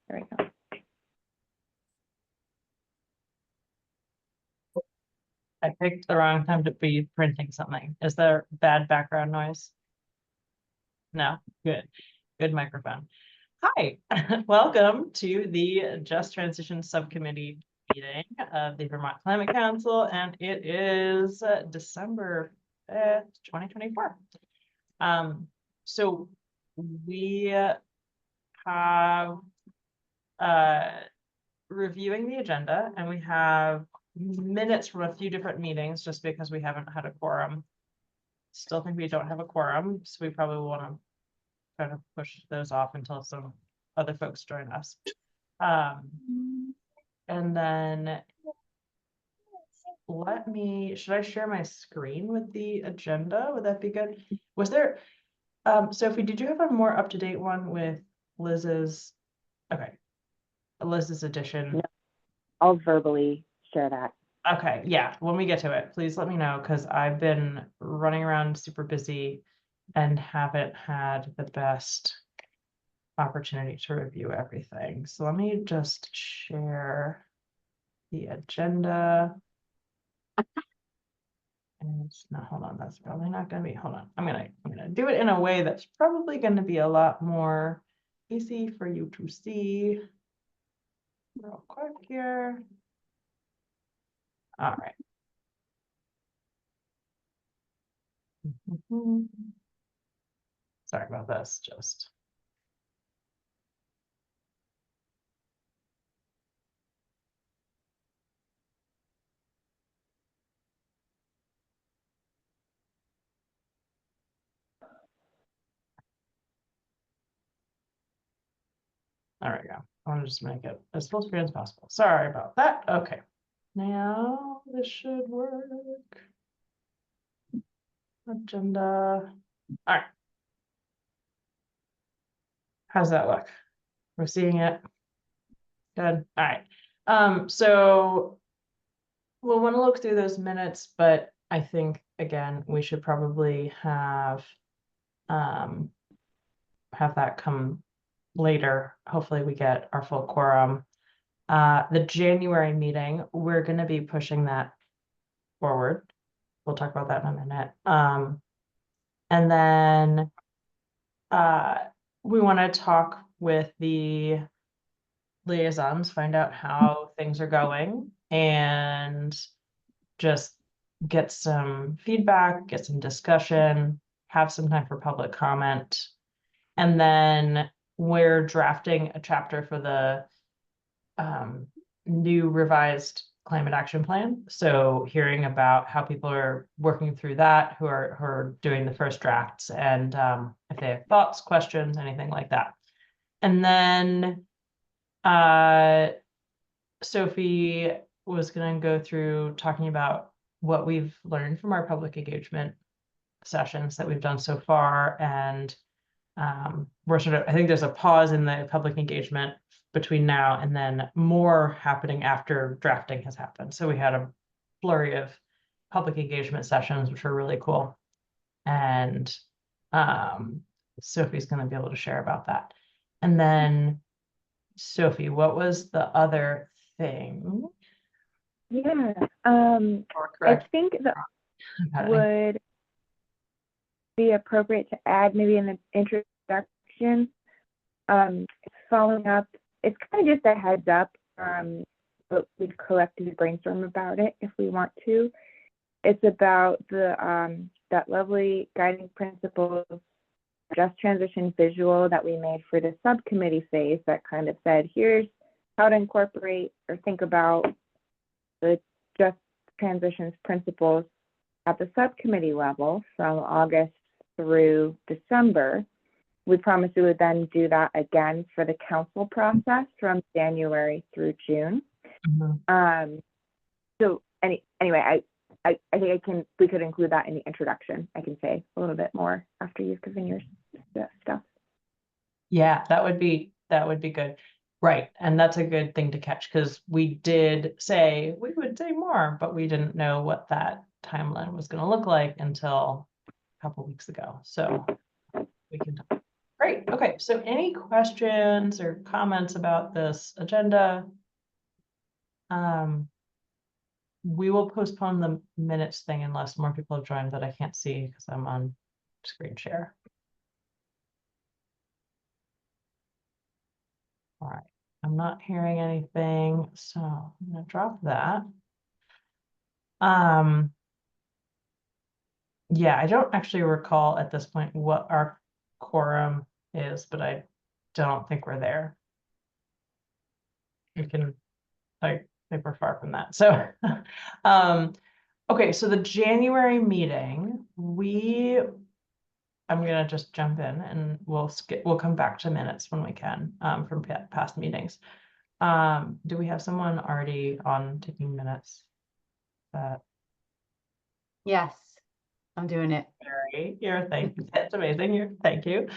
There we go. I picked the wrong time to be printing something. Is there bad background noise? No, good. Good microphone. Hi, welcome to the Just Transition Subcommittee meeting of the Vermont Climate Council, and it is December 5th, 2024. So we have reviewing the agenda, and we have minutes from a few different meetings just because we haven't had a quorum. Still think we don't have a quorum, so we probably want to try to push those off until some other folks join us. And then should I share my screen with the agenda? Would that be good? Was there, Sophie, did you have a more up-to-date one with Liz's? Okay, Liz's edition. No, I'll verbally share that. Okay, yeah, when we get to it, please let me know, because I've been running around super busy and haven't had the best opportunity to review everything. So let me just share the agenda. And it's not, hold on, that's probably not gonna be, hold on. I'm gonna do it in a way that's probably gonna be a lot more easy for you to see. Real quick here. All right. Sorry about this, just. There we go. I want to just make it as full screen as possible. Sorry about that. Okay. Now this should work. Agenda. All right. How's that look? We're seeing it. Good. All right. So we'll want to look through those minutes, but I think again we should probably have that come later. Hopefully we get our full quorum. The January meeting, we're going to be pushing that forward. We'll talk about that in a minute. And then we want to talk with the liaisons, find out how things are going, and just get some feedback, get some discussion, have some time for public comment. And then we're drafting a chapter for the new revised climate action plan. So hearing about how people are working through that, who are doing the first drafts, and if they have thoughts, questions, anything like that. And then Sophie was going to go through talking about what we've learned from our public engagement sessions that we've done so far. And we're sort of, I think there's a pause in the public engagement between now and then more happening after drafting has happened. So we had a flurry of public engagement sessions, which were really cool. And Sophie's going to be able to share about that. And then Sophie, what was the other thing? Yeah, I think that would be appropriate to add maybe in the introduction. Following up, it's kind of just a heads up, but we'd collectively brainstorm about it if we want to. It's about the that lovely guiding principles just transition visual that we made for the subcommittee phase that kind of said, here's how to incorporate or think about the just transitions principles at the subcommittee level from August through December. We promised we would then do that again for the council process from January through June. So anyway, I think we could include that in the introduction. I can say a little bit more after you've given your stuff. Yeah, that would be good. Right. And that's a good thing to catch, because we did say we would say more, but we didn't know what that timeline was going to look like until a couple weeks ago. So we can talk. Great. Okay, so any questions or comments about this agenda? We will postpone the minutes thing unless more people have joined that I can't see because I'm on screen share. All right, I'm not hearing anything, so I'm gonna drop that. Yeah, I don't actually recall at this point what our quorum is, but I don't think we're there. We can, I think we're far from that. So, okay, so the January meeting, I'm gonna just jump in and we'll come back to minutes when we can, from past meetings. Do we have someone already on taking minutes? Yes, I'm doing it. Mary, thank you. That's amazing. Thank you.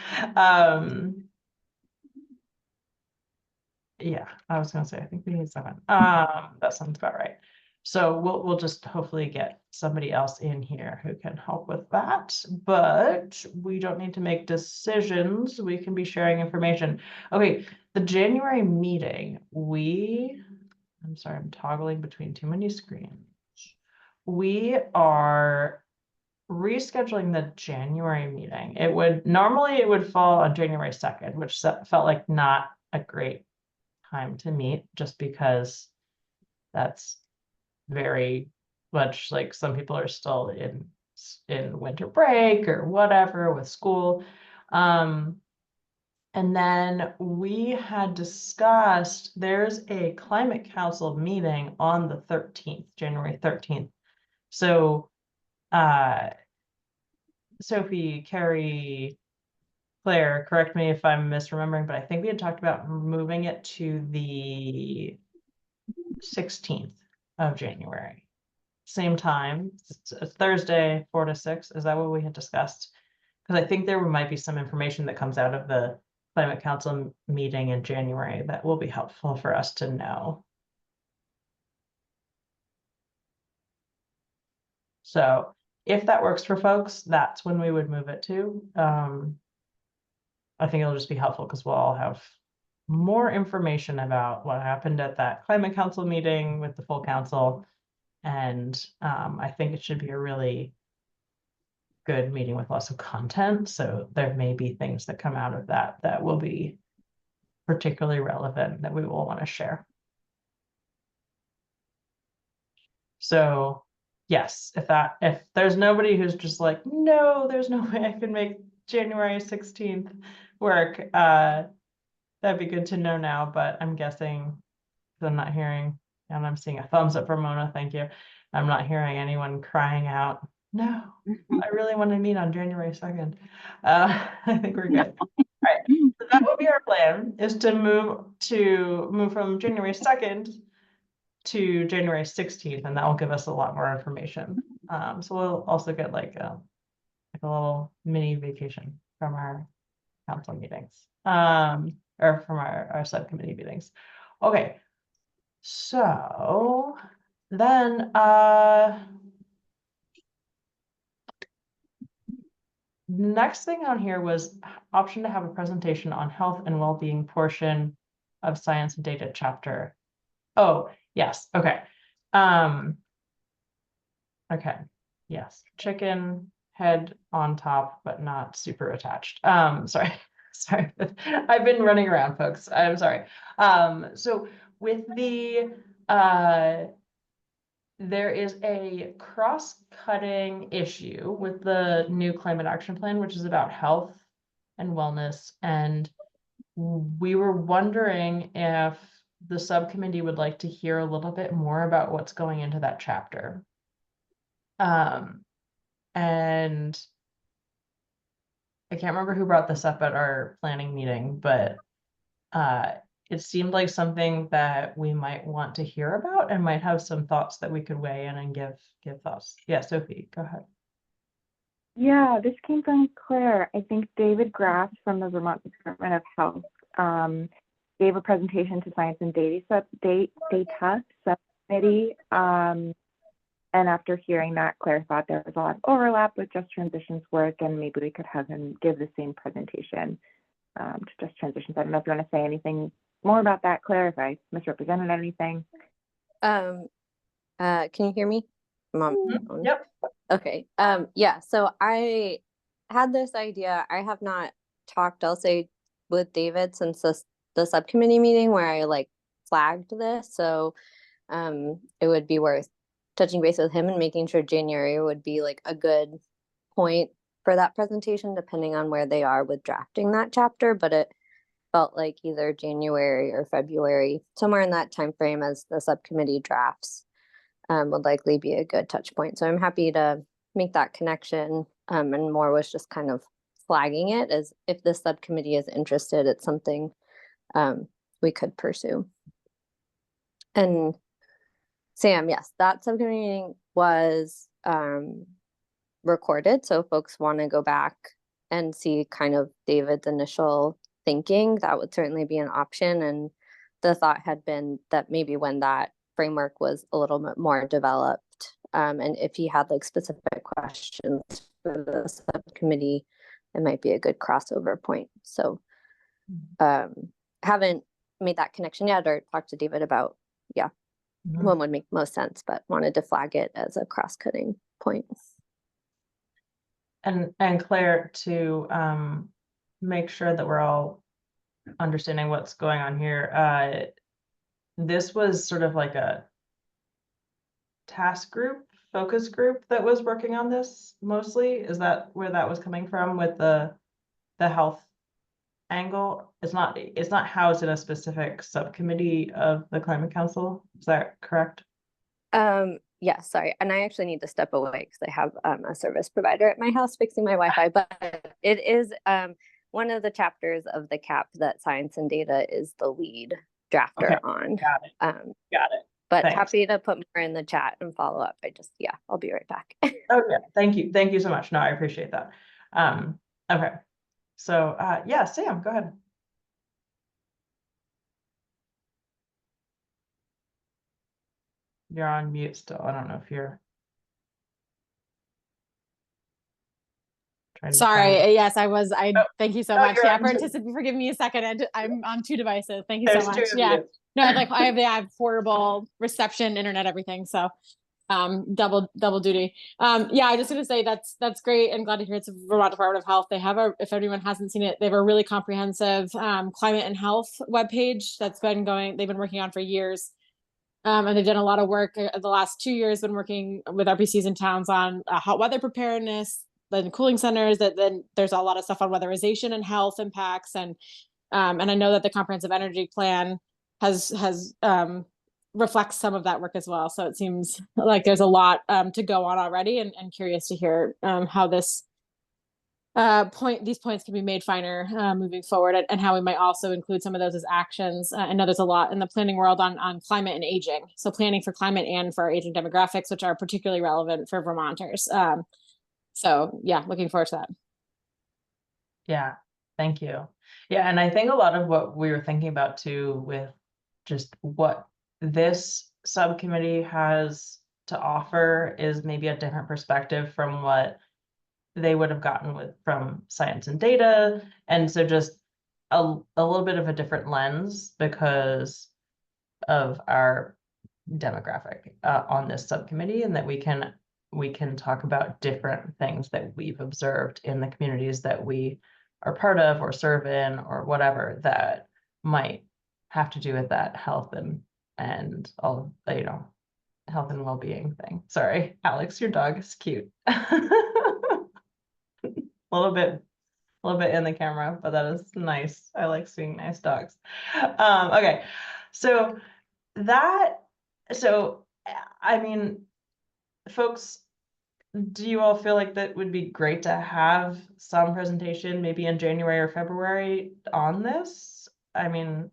Yeah, I was gonna say, I think we need someone. That sounds about right. So we'll just hopefully get somebody else in here who can help with that, but we don't need to make decisions. We can be sharing information. Okay, the January meeting, I'm sorry, I'm toggling between too many screens. We are rescheduling the January meeting. Normally it would fall on January 2nd, which felt like not a great time to meet, just because that's very much like some people are still in winter break or whatever with school. And then we had discussed there's a climate council meeting on the 13th, January 13th. So Sophie, Carrie, Claire, correct me if I'm misremembering, but I think we had talked about moving it to the 16th of January. Same time, it's a Thursday, 4 to 6. Is that what we had discussed? Because I think there might be some information that comes out of the Climate Council meeting in January that will be helpful for us to know. So if that works for folks, that's when we would move it to. I think it'll just be helpful because we'll all have more information about what happened at that Climate Council meeting with the full council. And I think it should be a really good meeting with lots of content. So there may be things that come out of that that will be particularly relevant that we will want to share. So yes, if there's nobody who's just like, no, there's no way I can make January 16th work, that'd be good to know now, but I'm guessing, I'm not hearing, and I'm seeing a thumbs up from Mona, thank you. I'm not hearing anyone crying out, no, I really want to meet on January 2nd. I think we're good. All right, so that will be our plan, is to move from January 2nd to January 16th, and that will give us a lot more information. So we'll also get like a little mini vacation from our council meetings, or from our subcommittee meetings. Okay, so then next thing on here was option to have a presentation on health and well-being portion of science and data chapter. Oh, yes, okay. Okay, yes, chicken head on top, but not super attached. Sorry, sorry, I've been running around, folks. I'm sorry. So with the there is a cross-cutting issue with the new climate action plan, which is about health and wellness. And we were wondering if the subcommittee would like to hear a little bit more about what's going into that chapter. And I can't remember who brought this up at our planning meeting, but it seemed like something that we might want to hear about and might have some thoughts that we could weigh in and give thoughts. Yeah, Sophie, go ahead. Yeah, this came from Claire. I think David Graff from the Vermont Department of Health gave a presentation to Science and Data Subcommittee. And after hearing that, Claire thought there was a lot of overlap with Just Transitions work, and maybe we could have him give the same presentation to just transitions. I don't know if you want to say anything more about that, Claire, if I misrepresented anything. Can you hear me? Yep. Okay. Yeah, so I had this idea. I have not talked, I'll say, with David since the subcommittee meeting where I like flagged this. So it would be worth touching base with him and making sure January would be like a good point for that presentation, depending on where they are with drafting that chapter. But it felt like either January or February, somewhere in that time frame as the subcommittee drafts, would likely be a good touch point. So I'm happy to make that connection. And more was just kind of flagging it as if the subcommittee is interested, it's something we could pursue. And Sam, yes, that subcommittee meeting was recorded. So if folks want to go back and see kind of David's initial thinking, that would certainly be an option. And the thought had been that maybe when that framework was a little bit more developed, and if he had like specific questions for the subcommittee, it might be a good crossover point. So haven't made that connection yet or talked to David about, one would make most sense, but wanted to flag it as a cross-cutting point. And Claire, to make sure that we're all understanding what's going on here, this was sort of like a task group, focus group that was working on this mostly. Is that where that was coming from with the health angle? It's not housed in a specific subcommittee of the Climate Council. Is that correct? Yeah, sorry. And I actually need to step away because I have a service provider at my house fixing my Wi-Fi, but it is one of the chapters of the CAP that Science and Data is the lead drafter on. Got it. Got it. But Thanks. happy to put more in the chat and follow up. I'll be right back. Oh yeah, thank you. Thank you so much. No, I appreciate that. Okay. So yeah, Sam, go ahead. You're on mute still. I don't know if you're trying to Sorry, yes, I was. Thank you so much. you're Yeah, on for giving me a second. I'm on 2 devices. Thank you There's so two much. of Yeah. you. No, I have portable reception, internet, everything. So double duty. Yeah, I just gonna say that's great and glad to hear it's Vermont Department of Health. They have if anyone hasn't seen it, they have a really comprehensive climate and health webpage that's been going, they've been working on for years. And they've done a lot of work the last 2 years, been working with RPCs and towns on hot weather preparedness, then cooling centers, then there's a lot of stuff on weatherization and health impacts. And I know that the comprehensive energy plan has reflects some of that work as well. So it seems like there's a lot to go on already, and curious to hear how these points can be made finer moving forward, and how we might also include some of those as actions. I know there's a lot in the planning world on climate and aging. So planning for climate and for our aging demographics, which are particularly relevant for Vermonters. So yeah, looking forward to that. Yeah, thank you. Yeah, and I think a lot of what we were thinking about too with just what this subcommittee has to offer is maybe a different perspective from what they would have gotten from Science and Data. And so just a little bit of a different lens because of our demographic on this subcommittee, and that we can talk about different things that we've observed in the communities that we are part of or serve in or whatever that might have to do with that health and all, health and well-being thing. Sorry, Alex, your dog is cute. A little bit in the camera, but that is nice. I like seeing nice dogs. Okay, so I mean, folks, do you all feel like that would be great to have some presentation maybe in January or February on this? I mean,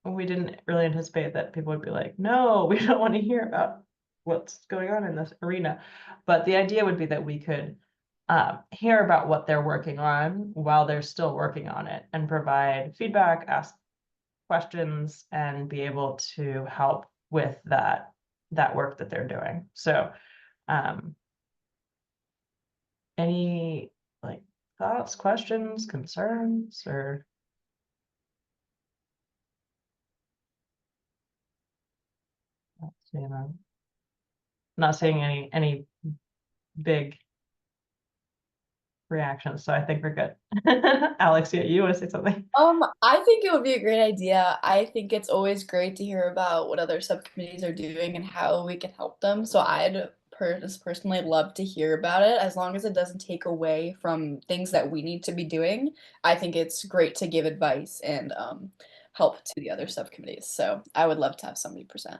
we didn't really anticipate that people would be like, no, we don't want to hear about what's going on in this arena. But the idea would be that we could hear about what they're working on while they're still working on it, and provide feedback, ask questions, and be able to help with that work that they're doing. So any thoughts, questions, concerns, or? Not seeing any big reactions, so I think we're good. Alex, you want to say something? I think it would be a great idea. I think it's always great to hear about what other subcommittees are doing and how we can help them. So I'd personally love to hear about it, as long as it doesn't take away from things that we need to be doing. I think it's great to give advice and help to the other subcommittees. So I would love to have somebody present.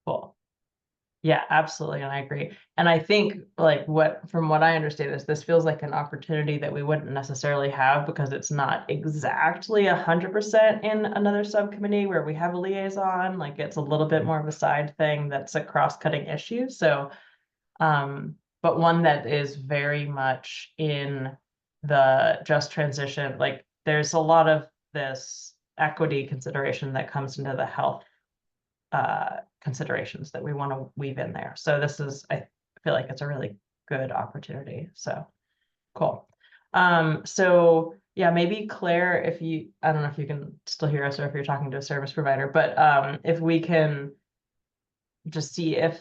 Cool. Yeah, absolutely, and I agree. And I think like from what I understand is this feels like an opportunity that we wouldn't necessarily have because it's not exactly 100% in another subcommittee where we have a liaison. Like it's a little bit more of a side thing that's a cross-cutting issue. So, but one that is very much in the just transition. Like there's a lot of this equity consideration that comes into the health considerations that we want to weave in there. So this is, I feel like it's a really good opportunity. So cool. So yeah, maybe Claire, I don't know if you can still hear us or if you're talking to a service provider, but if we can just see if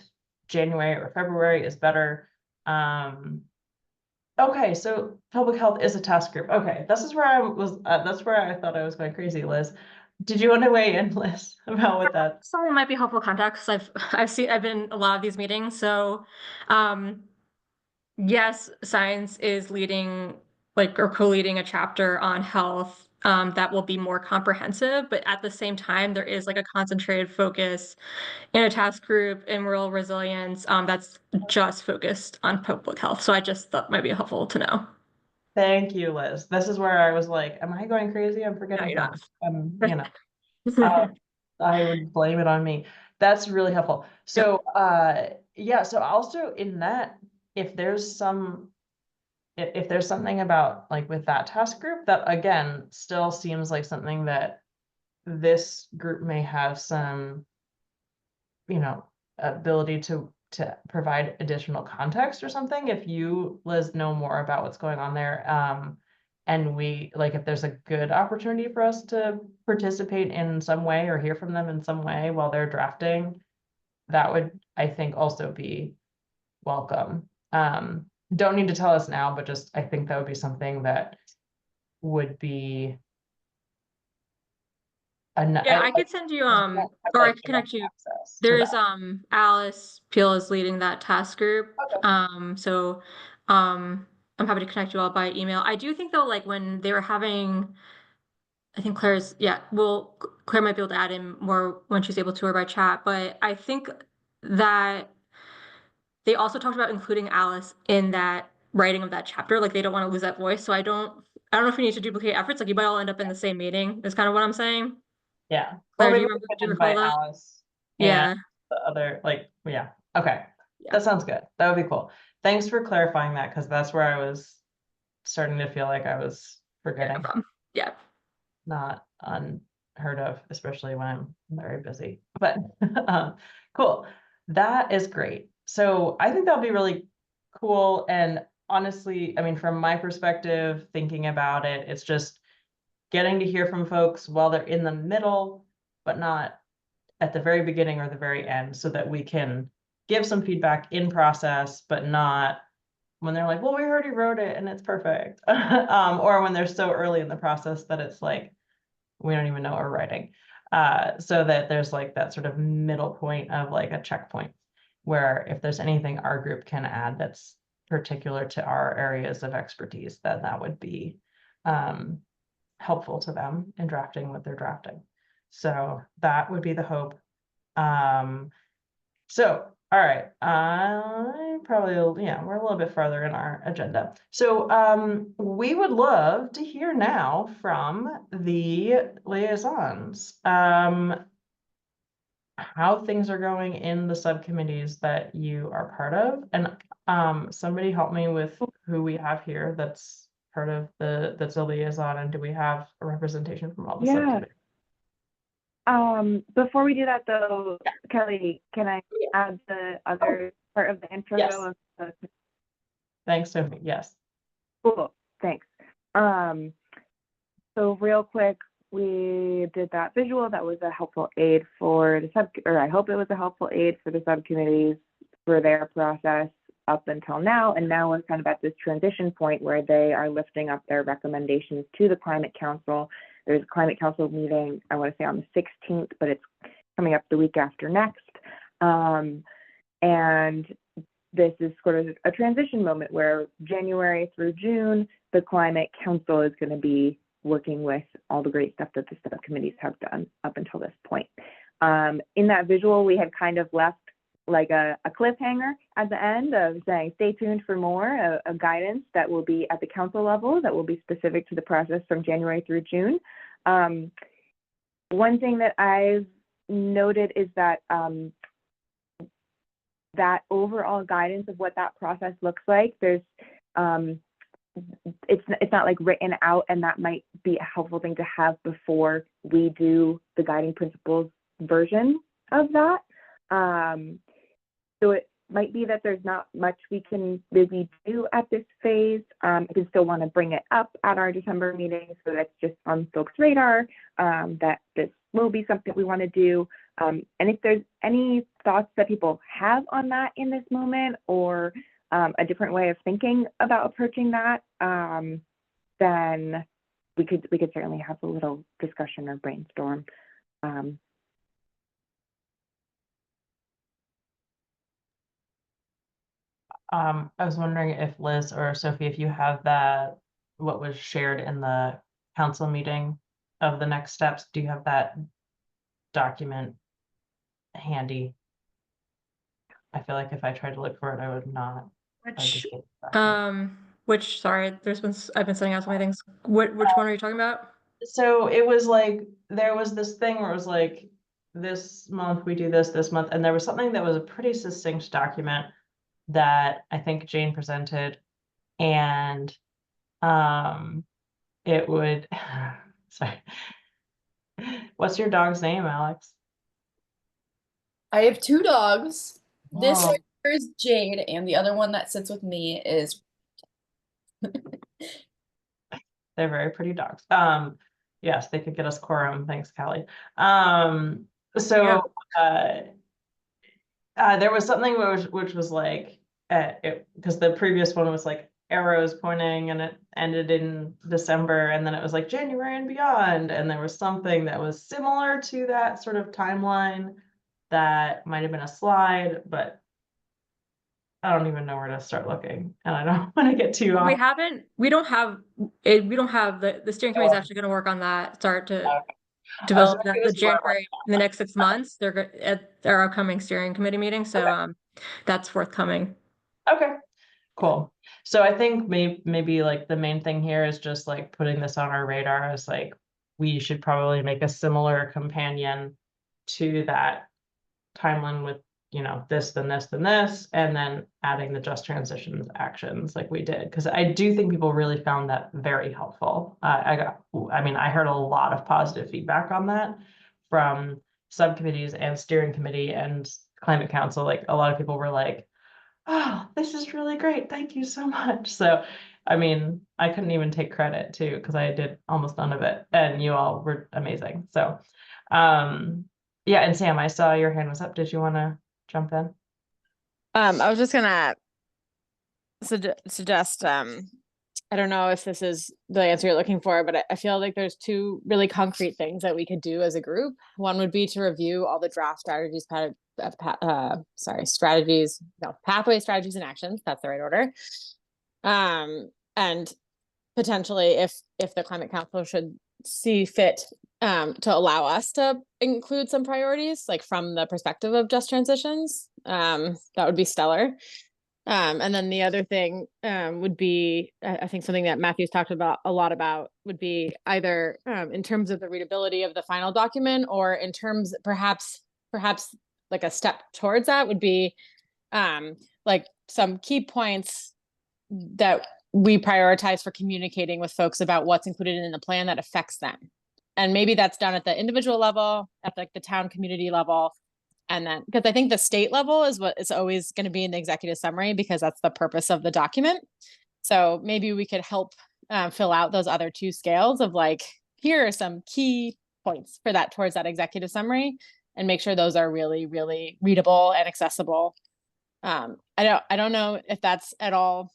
January or February is better. Okay, so public health is a task group. Okay, this is where I was, that's where I thought I was going crazy, Liz. Did you want to weigh in, Liz, about what that? So it might be helpful context. I've been in a lot of these meetings. So yes, science is leading or co-leading a chapter on health that will be more comprehensive, but at the same time, there is like a concentrated focus in a task group in rural resilience that's just focused on public health. So I just thought might be helpful to know. Thank you, Liz. This is where I was like, am I going crazy? I'm forgetting. No, You know, I would blame it on me. That's really helpful. So, yeah, so also in that, if there's something about like with that task group that again, still seems like something that this group may have some, ability to provide additional context or something. If you, Liz, know more about what's going on there, and if there's a good opportunity for us to participate in some way or hear from them in some way while they're drafting, that would, I think, also be welcome. Don't need to tell us now, but just, I think that would be something that would be. Yeah, I could send you or I could connect you. There is Alice Peel is leading that task group. Okay. So I'm happy to connect you all by email. I do think though, like when they were having, I think Claire might be able to add in more when she's able to or by chat, but I think that they also talked about including Alice in that writing of that chapter. Like they don't want to lose that voice. So I don't know if we need to duplicate efforts. Like you might all end up in the same meeting is kind of what I'm saying. Yeah. Claire, Well, do you recall that? Alice. Yeah. The other, yeah. Okay. Yeah. That sounds good. That would be cool. Thanks for clarifying that, because that's where I was starting to feel like I was forgetting. Yeah. Not unheard of, especially when I'm very busy. But cool. That is great. So I think that'll be really cool. And honestly, I mean, from my perspective, thinking about it, it's just getting to hear from folks while they're in the middle, but not at the very beginning or the very end, so that we can give some feedback in process, but not when they're like, well, we already wrote it and it's perfect. Or when they're so early in the process that it's like, we don't even know what we're writing. So that there's like that sort of middle point of like a checkpoint where if there's anything our group can add that's particular to our areas of expertise, then that would be helpful to them in drafting what they're drafting. So that would be the hope. So, all right, we're a little bit farther in our agenda. So we would love to hear now from the liaisons, how things are going in the subcommittees that you are part of. And somebody help me with who we have here that's part of that's a liaison, and do we have a representation from all the subcommittees? Before we do that though, Kelly, can I add the other part of the intro? Yes. Of the... Thanks, Sophie. Yes. Cool. Thanks. So real quick, we did that visual. That was a helpful aid for the or I hope it was a helpful aid for the subcommittees for their process up until now. And now we're kind of at this transition point where they are lifting up their recommendations to the Climate Council. There's a Climate Council meeting, I want to say on the 16th, but it's coming up the week after next. And this is sort of a transition moment where January through June, the Climate Council is going to be working with all the great stuff that the subcommittees have done up until this point. In that visual, we had kind of left like a cliffhanger at the end of saying, stay tuned for more of guidance that will be at the council level, that will be specific to the process from January through June. One thing that I've noted is that that overall guidance of what that process looks like, there's it's not like written out, and that might be a helpful thing to have before we do the guiding principles version of that. So it might be that there's not much we can really do at this phase. I can still want to bring it up at our December meeting, so that's just on folks' radar, that this will be something we want to do. And if there's any thoughts that people have on that in this moment, or a different way of thinking about approaching that, then we could certainly have a little discussion or brainstorm. I was wondering if Liz or Sophie, if you have that, what was shared in the council meeting of the next steps, do you have that document handy? I feel like if I tried to look for it, I would not. Which, sorry, I've been sending out so many things. Which one are you talking about? So it was like, there was this thing where it was like, this month we do this month, and there was something that was a pretty succinct document that I think Jane presented, and it would, sorry. What's your dog's name, Alex? I have 2 dogs. This Oh. is Jade, and the other one that sits with me is. They're very pretty dogs. Yes, they could get us quorum. Thanks, Callie. There was something which was like, because the previous one was like arrows pointing, and it ended in December, and then it was like January and beyond, and there was something that was similar to that sort of timeline that might have been a slide, but I don't even know where to start looking, and I don't want to get too off. We don't have the steering committee is actually going to work on that, start to develop the January in the next 6 months. They're at their upcoming steering committee meeting, so that's forthcoming. Okay, cool. So I think maybe like the main thing here is just like putting this on our radar as like, we should probably make a similar companion to that timeline with, you know, this, then this, then this, and then adding the just transitions actions like we did. Because I do think people really found that very helpful. I heard a lot of positive feedback on that from subcommittees and steering committee and climate council. Like a lot of people were like, oh, this is really great. Thank you so much. So, I mean, I couldn't even take credit too, because I did almost none of it, and you all were amazing. So, yeah, and Sam, I saw your hand was up. Did you want to jump in? I was just gonna suggest, I don't know if this is the answer you're looking for, but I feel like there's 2 really concrete things that we could do as a group. One would be to review all the draft pathways, strategies, and actions. That's the right order. And potentially, if the Climate Council should see fit to allow us to include some priorities, like from the perspective of just transitions, that would be stellar. And then the other thing would be, I think something that Matthew's talked about a lot about would be either in terms of the readability of the final document, or in terms perhaps like a step towards that would be like some key points that we prioritize for communicating with folks about what's included in the plan that affects them. And maybe that's done at the individual level, at like the town community level. And then, because I think the state level is what is always going to be in the executive summary, because that's the purpose of the document. So maybe we could help fill out those other two scales of like, here are some key points for that towards that executive summary, and make sure those are really, really readable and accessible. I don't know if that's at all,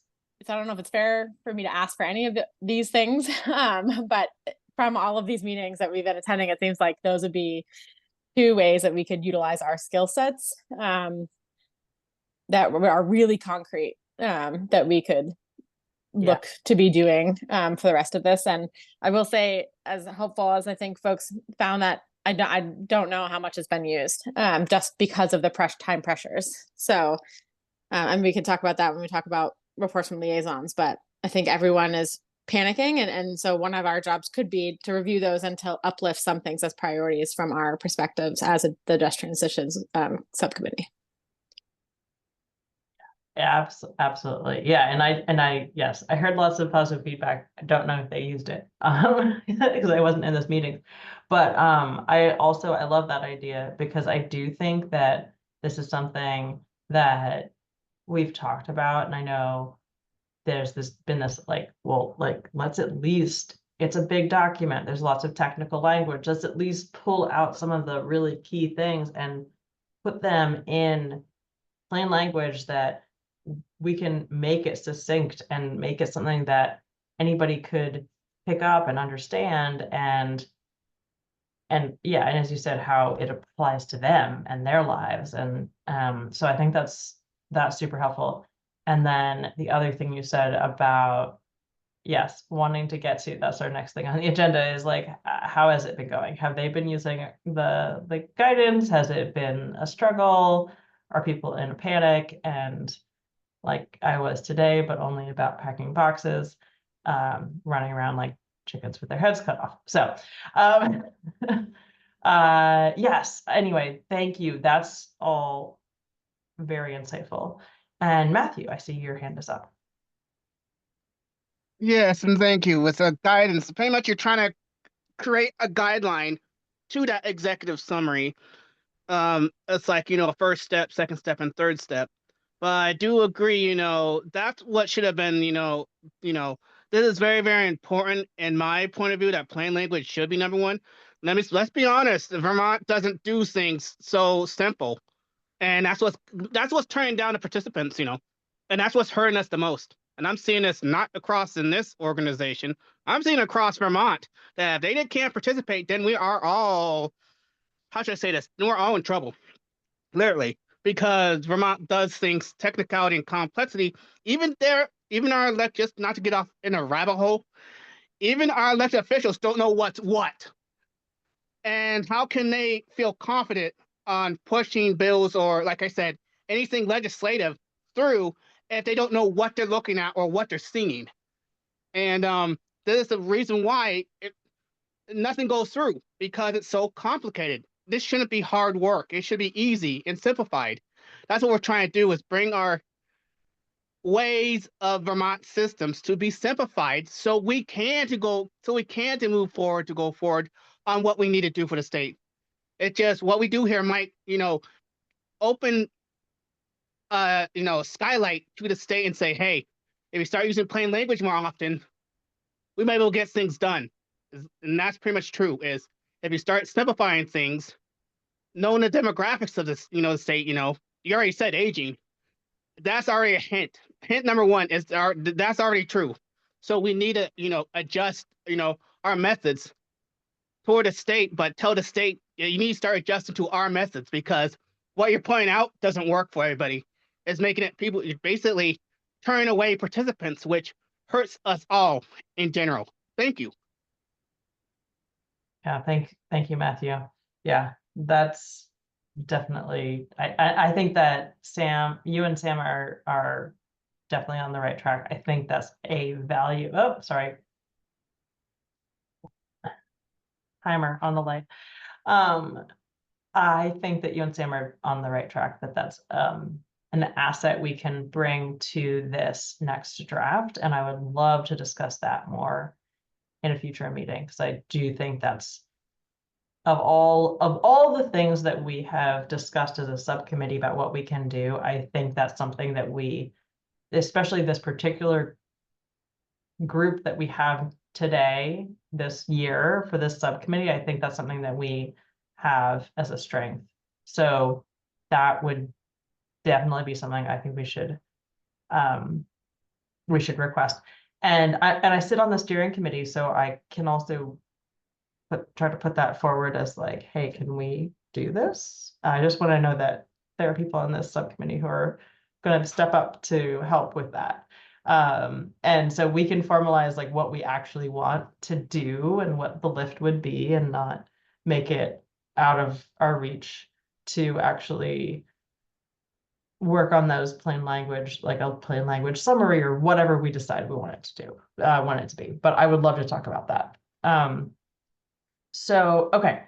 I don't know if it's fair for me to ask for any of these things. But from all of these meetings that we've been attending, it seems like those would be two ways that we could utilize our skill sets, that are really concrete, that we could look to be doing for the rest of this. And I will say, as helpful as I think folks found that, I don't know how much has been used, just because of the time pressures. So, and we can talk about that when we talk about reports from liaisons, but I think everyone is panicking. And so one of our jobs could be to review those and to uplift some things as priorities from our perspectives as the Just Transitions Subcommittee. Yeah, absolutely. Yeah. And I, yes, I heard lots of positive feedback. I don't know if they used it, because I wasn't in this meeting, but, I love that idea, because I do think that this is something that we've talked about. And I know there's been this like, well, like, let's at least, it's a big document. There's lots of technical language. Let's at least pull out some of the really key things and put them in plain language that we can make it succinct and make it something that anybody could pick up and understand. And yeah, and as you said, how it applies to them and their lives. And so I think that's super helpful. And then the other thing you said about, yes, wanting to get to, that's our next thing on the agenda, is like, how has it been going? Have they been using the guidance? Has it been a struggle? Are people in a panic? And like I was today, but only about packing boxes, running around like chickens with their heads cut off. So, yes, anyway, thank you. That's all very insightful. And Matthew, I see your hand is up. Yes, and thank you. With a guidance, pretty much you're trying to create a guideline to that executive summary. It's like, a first step, second step, and third step. But I do agree, that's what should have been, this is very, very important in my point of view, that plain language should be number one. Let's be honest, Vermont doesn't do things so simple. And that's what's turning down the participants, and that's what's hurting us the most. And I'm seeing this not across in this organization. I'm seeing across Vermont that if they can't participate, then we are all, how should I say this? We're all in trouble, literally, because Vermont does things technicality and complexity. Even our elected, just not to get off in a rabbit hole, even our elected officials don't know what's what. And how can they feel confident on pushing bills or, like I said, anything legislative through if they don't know what they're looking at or what they're seeing? And this is the reason why nothing goes through, because it's so complicated. This shouldn't be hard work. It should be easy and simplified. That's what we're trying to do, is bring our ways of Vermont systems to be simplified so we can move forward, to go forward on what we need to do for the state. It's just what we do here might, open skylight to the state and say, hey, if we start using plain language more often, we might be able to get things done. And that's pretty much true, is if you start simplifying things, knowing the demographics of this, the state, you already said aging. That's already a hint. Hint number one is that's already true. So we need to, adjust, our methods toward the state, but tell the state, you need to start adjusting to our methods, because what you're pointing out doesn't work for everybody. It's making it people basically turning away participants, which hurts us all in general. Thank you. Yeah, thank you, Matthew. Yeah, that's definitely, I think that Sam, you and Sam are definitely on the right track. I think that's a value. Oh, sorry. Timer on the light. I think that you and Sam are on the right track, that's an asset we can bring to this next draft. And I would love to discuss that more in a future meeting, because I do think that's, of all the things that we have discussed as a subcommittee about what we can do, I think that's something that we, especially this particular group that we have today, this year for this subcommittee, I think that's something that we have as a strength. So that would definitely be something I think we should request. And I sit on the steering committee, so I can also try to put that forward as like, hey, can we do this? I just want to know that there are people in this subcommittee who are going to step up to help with that. And so we can formalize like what we actually want to do and what the lift would be, and not make it out of our reach to actually work on those plain language, like a plain language summary or whatever we decide we want it to do, want it to be. But I would love to talk about that. So, okay,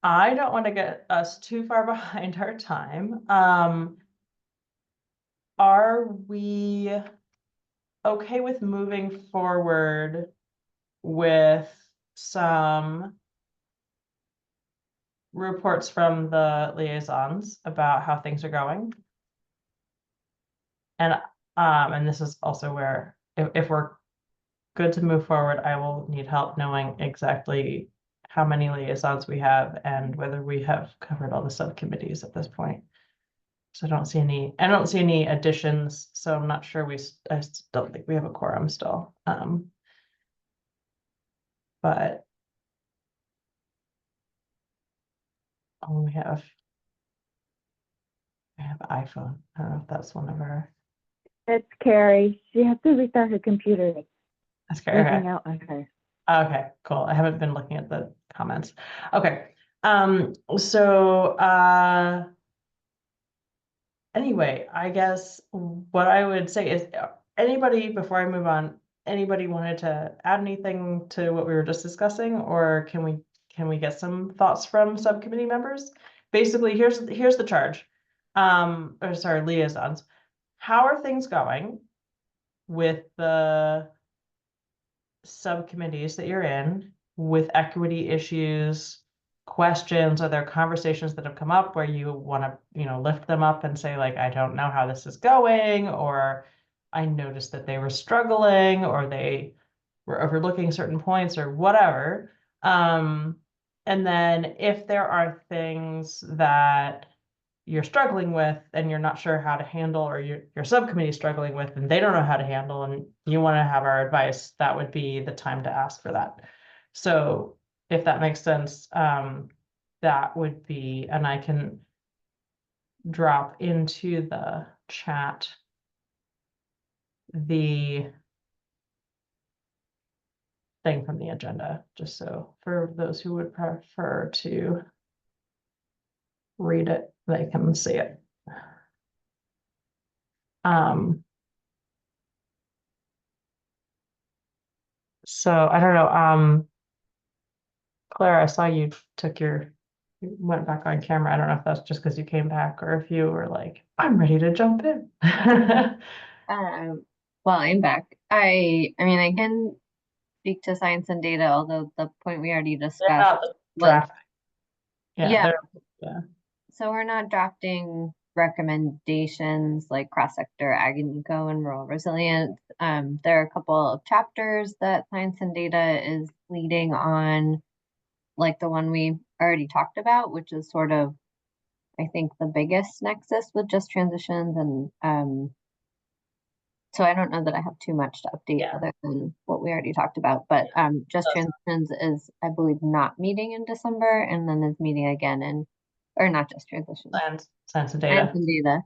I don't want to get us too far behind our time. Are we okay with moving forward with some reports from the liaisons about how things are going? And this is also where if we're good to move forward, I will need help knowing exactly how many liaisons we have and whether we have covered all the subcommittees at this point. So I don't see any additions, so I'm not sure I don't think we have a quorum still. But we have iPhone. I don't know if that's one of our. It's Carrie. She has to restart her computer. That's Carrie. Working Okay. out on her. Okay, cool. I haven't been looking at the comments. Okay. So anyway, I guess what I would say is anybody, before I move on, anybody wanted to add anything to what we were just discussing, or can we get some thoughts from subcommittee members? Basically, here's the charge. Or sorry, liaisons. How are things going with the subcommittees that you're in with equity issues, questions? Are there conversations that have come up where you want to, lift them up and say, like, I don't know how this is going, or I noticed that they were struggling, or they were overlooking certain points, or whatever. And then if there are things that you're struggling with and you're not sure how to handle, or your subcommittee is struggling with and they don't know how to handle, and you want to have our advice, that would be the time to ask for that. So if that makes sense, that would be, and I can drop into the chat the thing from the agenda, just so for those who would prefer to read it, they can see it. So I don't know, Claire, I saw you went back on camera. I don't know if that's just because you came back or if you were like, I'm ready to jump in. Well, I'm back. I mean, I can speak to science and data, although the point we already discussed was, Draft. yeah. Yeah. So we're not drafting recommendations like cross-sector ag and eco and rural resilience. There are a couple of chapters that science and data is leading on, like the one we already talked about, which is sort of, I think, the biggest nexus with just transitions. And so I don't know that I have too much to update other than what we already talked about. But just transitions is, I believe, not meeting in December, and then is meeting again or not just transitions. Science and data. Science and data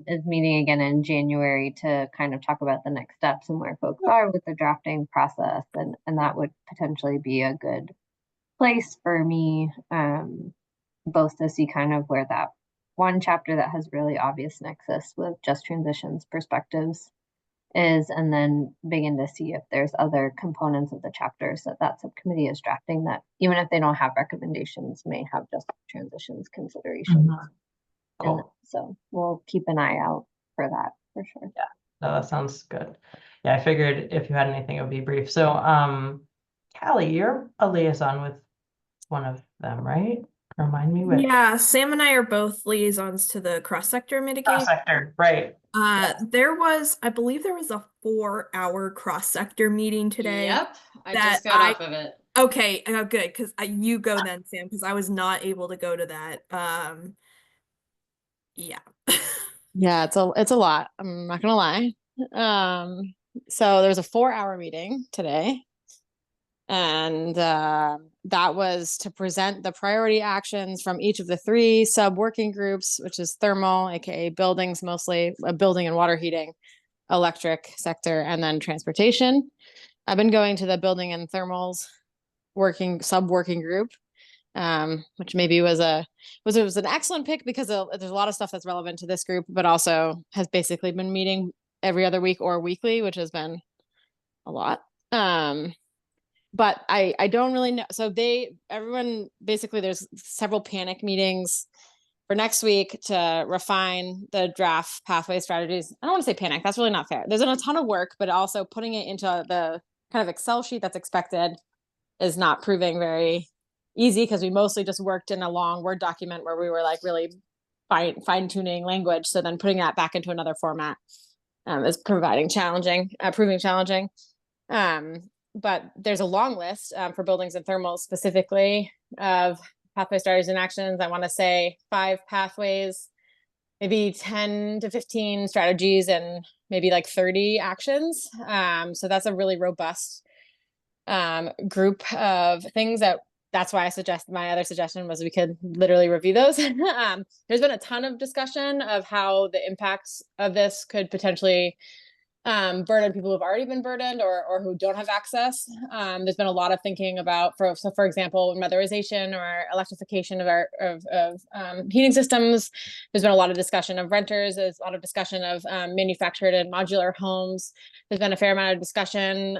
is meeting again in January to kind of talk about the next steps and where folks are with the drafting process, and that would potentially be a good place for me, both to see kind of where that one chapter that has really obvious nexus with just transitions perspectives is, and then begin to see if there's other components of the chapters that subcommittee is drafting that, even if they don't have recommendations, may have just transitions considerations. Cool. So we'll keep an eye out for that for sure. Yeah, no, that sounds good. Yeah, I figured if you had anything, it would be brief. So, Callie, you're a liaison with one of them, right? Remind me which. Yeah, Sam and I are both liaisons to the cross-sector mitigation. Sector, right. I believe there was a 4-hour cross-sector meeting today. Yep, I that just got off of it. Okay, good, because you go then, Sam, because I was not able to go to that. Yeah. Yeah, it's a lot. I'm not gonna lie. So there was a 4-hour meeting today, and that was to present the priority actions from each of the 3 sub working groups, which is thermal, aka buildings, mostly building and water heating, electric sector, and then transportation. I've been going to the building and thermals sub working group, which maybe was an excellent pick because there's a lot of stuff that's relevant to this group, but also has basically been meeting every other week or weekly, which has been a lot. But I don't really know. So everyone basically, there's several panic meetings for next week to refine the draft pathway strategies. I don't want to say panic. That's really not fair. There's a ton of work, but also putting it into the kind of Excel sheet that's expected is not proving very easy because we mostly just worked in a long Word document where we were like really fine tuning language. So then putting that back into another format is proving challenging. But there's a long list for buildings and thermals specifically of pathway strategies and actions. I want to say 5 pathways, maybe 10 to 15 strategies, and maybe like 30 actions. So that's a really robust group of things that's why my other suggestion was we could literally review those. There's been a ton of discussion of how the impacts of this could potentially burden people who've already been burdened or who don't have access. There's been a lot of thinking about, for example, weatherization or electrification of heating systems. There's been a lot of discussion of renters. There's a lot of discussion of manufactured and modular homes. There's been a fair amount of discussion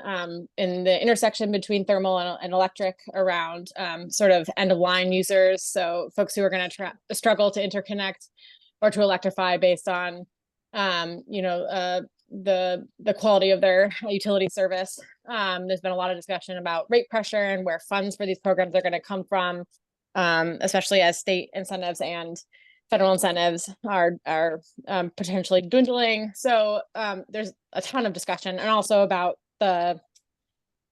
in the intersection between thermal and electric around sort of end-of-line users. So folks who are going to struggle to interconnect or to electrify based on the quality of their utility service. There's been a lot of discussion about rate pressure and where funds for these programs are going to come from, especially as state incentives and federal incentives are potentially dwindling. So there's a ton of discussion, and also about the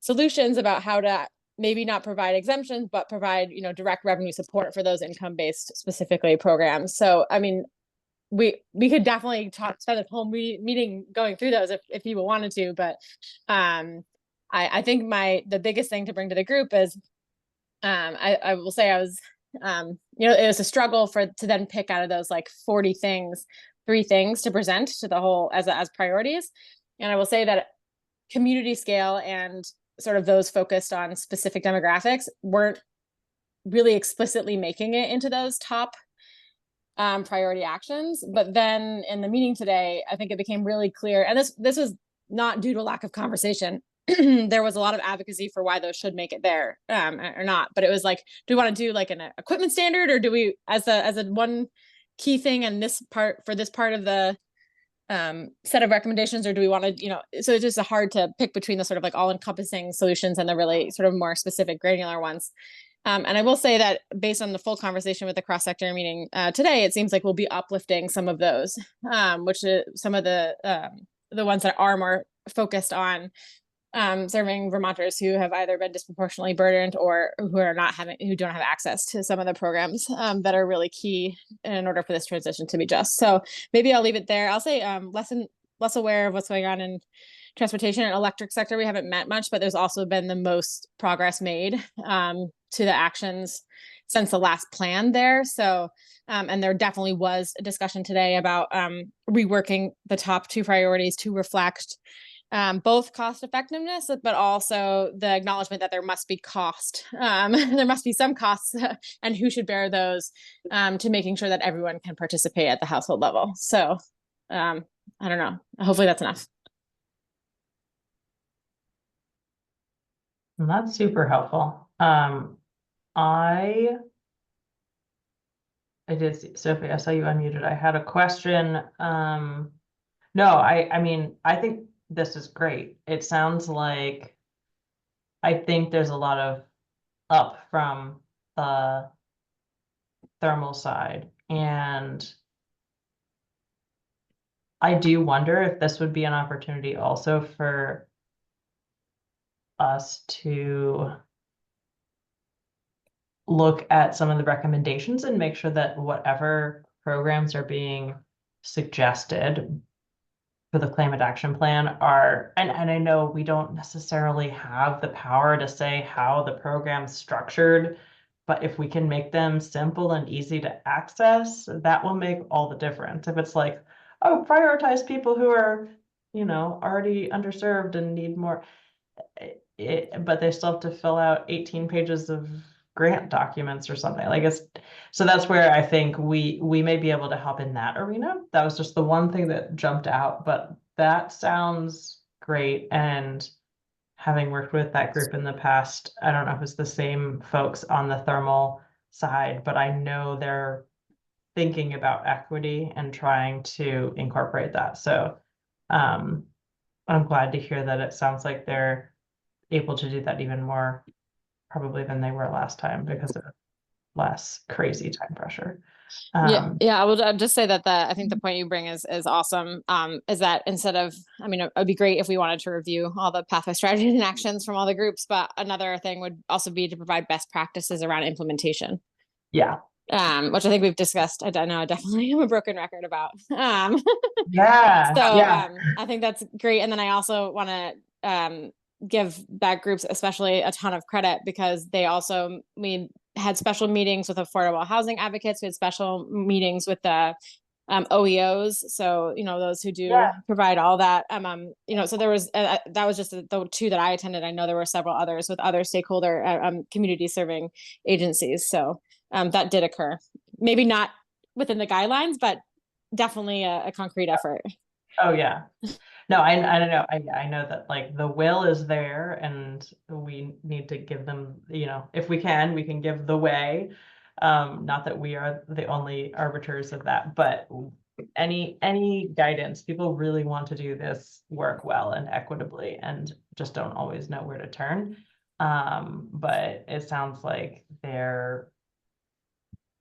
solutions about how to maybe not provide exemptions, but provide direct revenue support for those income-based specifically programs. So I mean, we could definitely spend a whole meeting going through those if people wanted to, but I think the biggest thing to bring to the group is I will say I was it was a struggle to then pick out of those like 40 things 3 things to present to the whole as priorities. And I will say that community scale and sort of those focused on specific demographics weren't really explicitly making it into those top priority actions. But then in the meeting today, I think it became really clear, and this was not due to lack of conversation. There was a lot of advocacy for why those should make it there or not. But it was like, do we want to do like an equipment standard, or do we as a one key thing in this part of the set of recommendations, or do we want to, so it's just hard to pick between the sort of like all encompassing solutions and the really sort of more specific granular ones. And I will say that based on the full conversation with the cross-sector meeting today, it seems like we'll be uplifting some of those, which is some of the ones that are more focused on serving Vermonters who have either been disproportionately burdened or who don't have access to some of the programs that are really key in order for this transition to be just. So maybe I'll leave it there. I'll say less aware of what's going on in transportation and electric sector. We haven't met much, but there's also been the most progress made to the actions since the last plan there. So, and there definitely was a discussion today about reworking the top 2 priorities to reflect both cost effectiveness, but also the acknowledgement that there must be cost. There must be some costs and who should bear those to making sure that everyone can participate at the household level. So I don't know. Hopefully that's enough. And that's super helpful. I did see, Sophie, I saw you unmuted. I had a question. No, I mean, I think this is great. It sounds like, I think there's a lot of up from the thermal side. And I do wonder if this would be an opportunity also for us to look at some of the recommendations and make sure that whatever programs are being suggested for the climate action plan are, and I know we don't necessarily have the power to say how the program's structured, but if we can make them simple and easy to access, that will make all the difference. If it's like, oh, prioritize people who are, already underserved and need more, but they still have to fill out 18 pages of grant documents or something. So that's where I think we may be able to help in that arena. That was just the one thing that jumped out, but that sounds great. And having worked with that group in the past, I don't know if it's the same folks on the thermal side, but I know they're thinking about equity and trying to incorporate that. So I'm glad to hear that it sounds like they're able to do that even more probably than they were last time because of less crazy time pressure. Yeah, I would just say that I think the point you bring is awesome. Is that instead of, it would be great if we wanted to review all the pathway strategies and actions from all the groups, but another thing would also be to provide best practices around implementation. Yeah. Which I think we've discussed. I don't know, I definitely am a broken record about. Yeah. So yeah. I think that's great. And then I also want to give back groups especially a ton of credit because we had special meetings with affordable housing advocates. We had special meetings with the OEOs. So, those who do provide all that. So there was, that was just the two that I attended. I know there were several others with other stakeholder community serving agencies. So that did occur. Maybe not within the guidelines, but definitely a concrete effort. Oh yeah. No, I don't know. I know that like the will is there and we need to give them, if we can give the way. Not that we are the only arbiters of that, but any guidance, people really want to do this work well and equitably and just don't always know where to turn. But it sounds like they're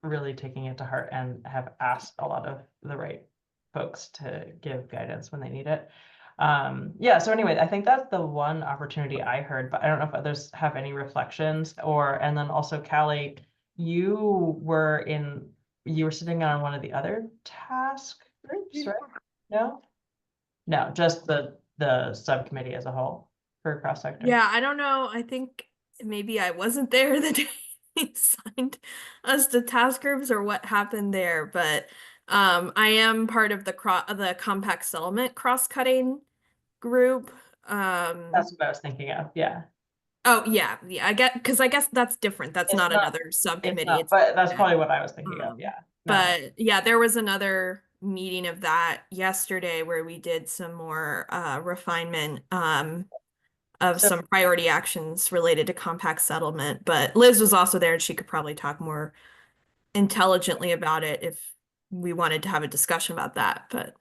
really taking it to heart and have asked a lot of the right folks to give guidance when they need it. So anyway, I think that's the one opportunity I heard, but I don't know if others have any reflections and then also Callie, you were sitting on one of the other task groups, right? No, just the subcommittee as a whole for cross sector. Yeah, I don't know. I think maybe I wasn't there the day he signed us to task groups or what happened there, but I am part of the compact settlement cross-cutting group. That's what I was thinking of. Yeah. Oh yeah, I guess that's different. That's not another subcommittee. But that's probably what I was thinking of. Yeah. No. But yeah, there was another meeting of that yesterday where we did some more refinement of some priority actions related to compact settlement. But Liz was also there and she could probably talk more intelligently about it if we wanted to have a discussion about that. But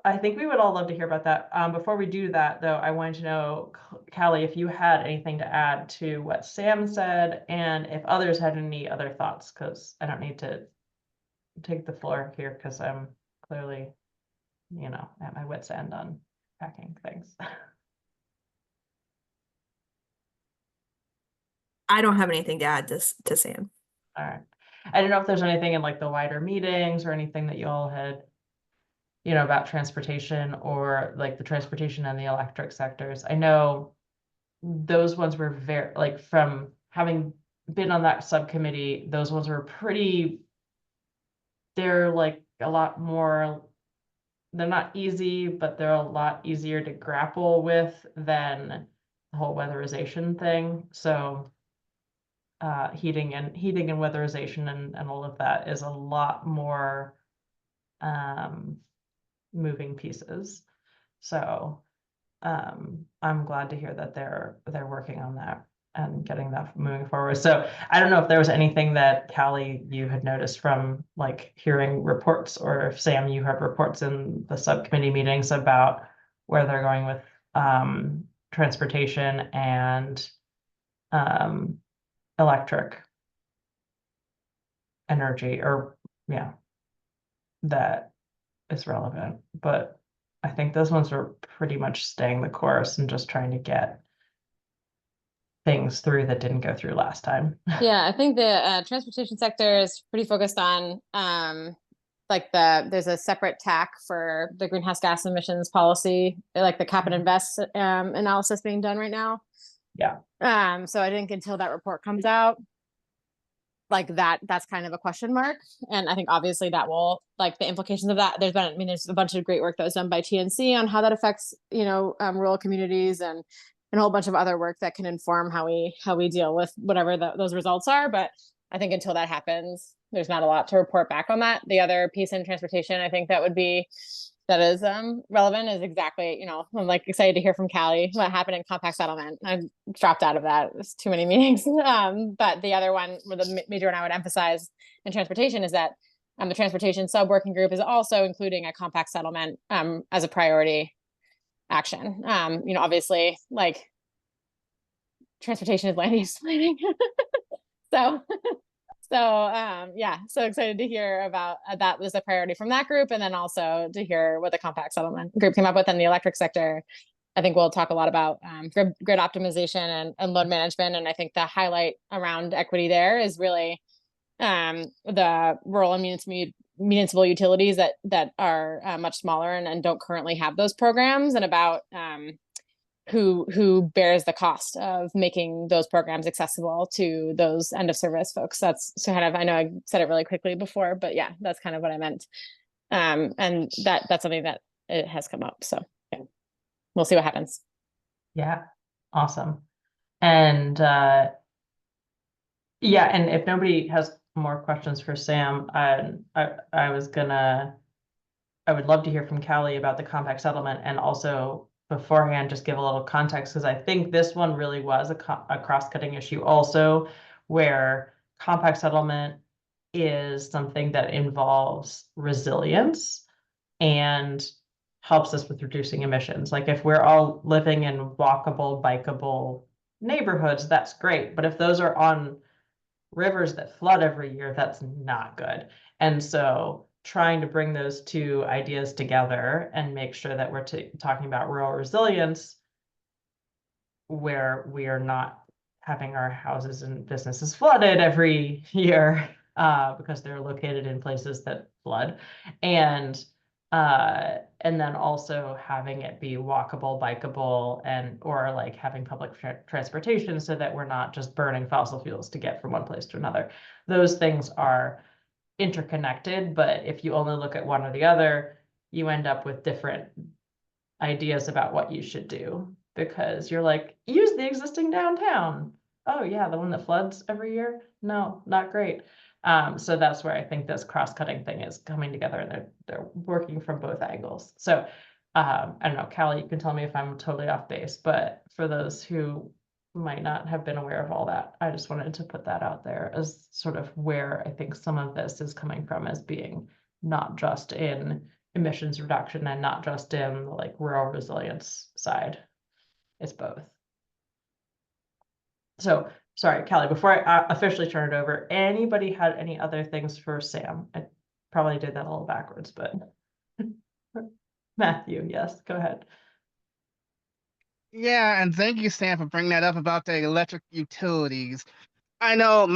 I think we would all love to hear about that. Before we do that though, I wanted to know, Callie, if you had anything to add to what Sam said and if others had any other thoughts, because I don't need to take the floor here because I'm clearly, at my wit's end on packing things. I don't have anything to add to Sam. All right. I don't know if there's anything in like the wider meetings or anything that you all had, about transportation or like the transportation and the electric sectors. I know those ones were very, like from having been on that subcommittee, those ones were they're like a lot more, they're not easy, but they're a lot easier to grapple with than the whole weatherization thing. So heating and weatherization and all of that is a lot more moving pieces. So I'm glad to hear that they're working on that and getting that moving forward. So I don't know if there was anything that Callie you had noticed from like hearing reports, or if Sam you heard reports in the subcommittee meetings about where they're going with transportation and electric. energy or, yeah, that is relevant. But I think those ones are pretty much staying the course and just trying to get things through that didn't go through last time. Yeah, I think the transportation sector is pretty focused on like there's a separate tack for the greenhouse gas emissions policy, like the cap and invest analysis being done right now. Yeah. So I think until that report comes out, like that's kind of a question mark. And I think obviously that will, like, the implications of that, there's a bunch of great work that was done by TNC on how that affects, rural communities, and a whole bunch of other work that can inform how we deal with whatever those results are. But I think until that happens, there's not a lot to report back on that. The other piece in transportation, I think that is relevant is exactly, I'm like excited to hear from Callie what happened in compact settlement. I dropped out of that. There's too many meetings. But the other one where the major one I would emphasize in transportation is that the transportation sub working group is also including a compact settlement as a priority action. Obviously, like, transportation is land use planning. So so excited to hear about that was a priority from that group, and then also to hear what the compact settlement group came up with in the electric sector. I think we'll talk a lot about grid optimization and load management, and I think the highlight around equity there is really the rural and municipal utilities that are much smaller and don't currently have those programs, and about who bears the cost of making those programs accessible to those end of service folks. That's kind of, I know I said it really quickly before, but yeah, that's kind of what I meant. And that's something that it has come up. So yeah, we'll see what happens. Yeah, awesome. And yeah, and if nobody has more questions for Sam, I would love to hear from Callie about the compact settlement, and also beforehand just give a little context, because I think this one really was a cross-cutting issue also, where compact settlement is something that involves resilience and helps us with reducing emissions. Like, if we're all living in walkable, bikeable neighborhoods, that's great. But if those are on rivers that flood every year, that's not good. And so trying to bring those two ideas together and make sure that we're talking about rural resilience, where we are not having our houses and businesses flooded every year because they're located in places that flood, and then also having it be walkable, bikeable, or like having public transportation, so that we're not just burning fossil fuels to get from one place to another. Those things are interconnected, but if you only look at one or the other, you end up with different ideas about what you should do, because you're like, use the existing downtown. Oh yeah, the one that floods every year? No, not great. So that's where I think this cross-cutting thing is coming together, and they're working from both angles. So I don't know, Callie, you can tell me if I'm totally off base, but for those who might not have been aware of all that, I just wanted to put that out there as sort of where I think some of this is coming from, as being not just in emissions reduction and not just in like rural resilience side. It's both. So sorry, Callie, before I officially turn it over, anybody had any other things for Sam? I probably did that a little backwards, but Matthew, yes, go ahead. Yeah, and thank you, Sam, for bringing that up about the electric utilities. I know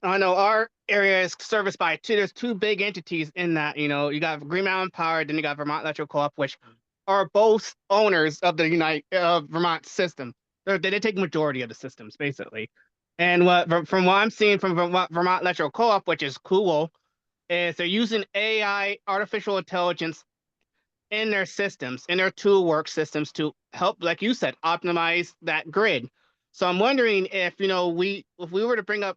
our area is serviced by there's two big entities in that, you got Green Mountain Power, then you got Vermont Electric Co-op, which are both owners of the Vermont system. They take majority of the systems, basically. And from what I'm seeing from Vermont Electric Co-op, which is cool, is they're using AI, artificial intelligence, in their systems, in their tool work systems, to help, like you said, optimize that grid. So I'm wondering if, if we were to bring up,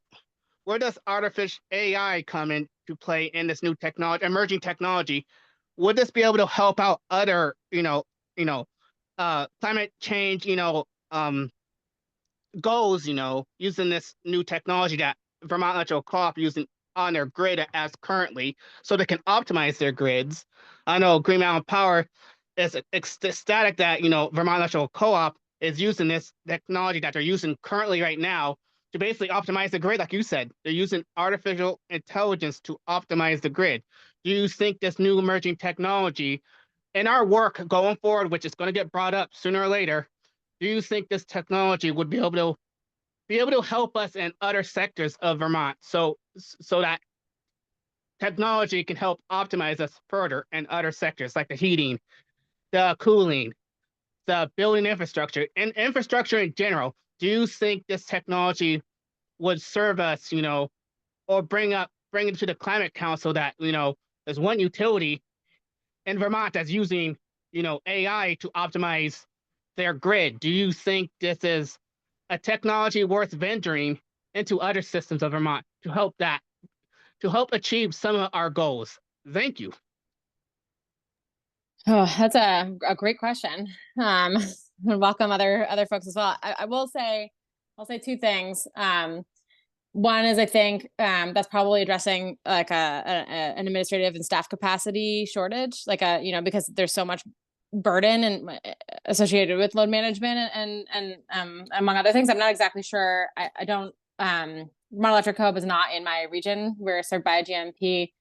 where does artificial AI come into play in this new technology, emerging technology? Would this be able to help out other, climate change, goals, using this new technology that Vermont Electric Co-op using on their grid as currently, so they can optimize their grids? I know Green Mountain Power is ecstatic that, Vermont Electric Co-op is using this technology that they're using currently right now to basically optimize the grid, like you said. They're using artificial intelligence to optimize the grid. Do you think this new emerging technology in our work going forward, which is going to get brought up sooner or later, do you think this technology would be able to help us in other sectors of Vermont so that technology can help optimize us further in other sectors like the heating, the cooling, the building infrastructure, and infrastructure in general? Do you think this technology would serve us, or bring it to the climate council that, there's one utility in Vermont that's using, AI to optimize their grid? Do you think this is a technology worth venturing into other systems of Vermont to help achieve some of our goals? Thank you. Oh, that's a great question. And welcome other folks as well. I'll say two things. One is I think that's probably addressing like an administrative and staff capacity shortage, because there's so much burden and associated with load management and among other things. I'm not exactly sure. I don't. Vermont Electric Co-op is not in my region. We're served by GMP,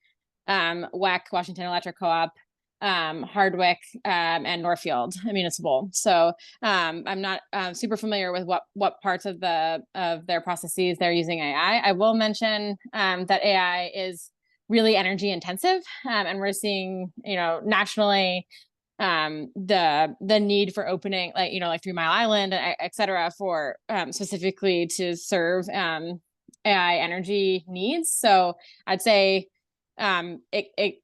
WEC, Washington Electric Co-op, Hardwick, and Northfield Municipal. So I'm not super familiar with what parts of their processes they're using AI. I will mention that AI is really energy intensive, and we're seeing, nationally, the need for opening, like 3 Mile Island, et cetera, for specifically to serve AI energy needs. So I'd say it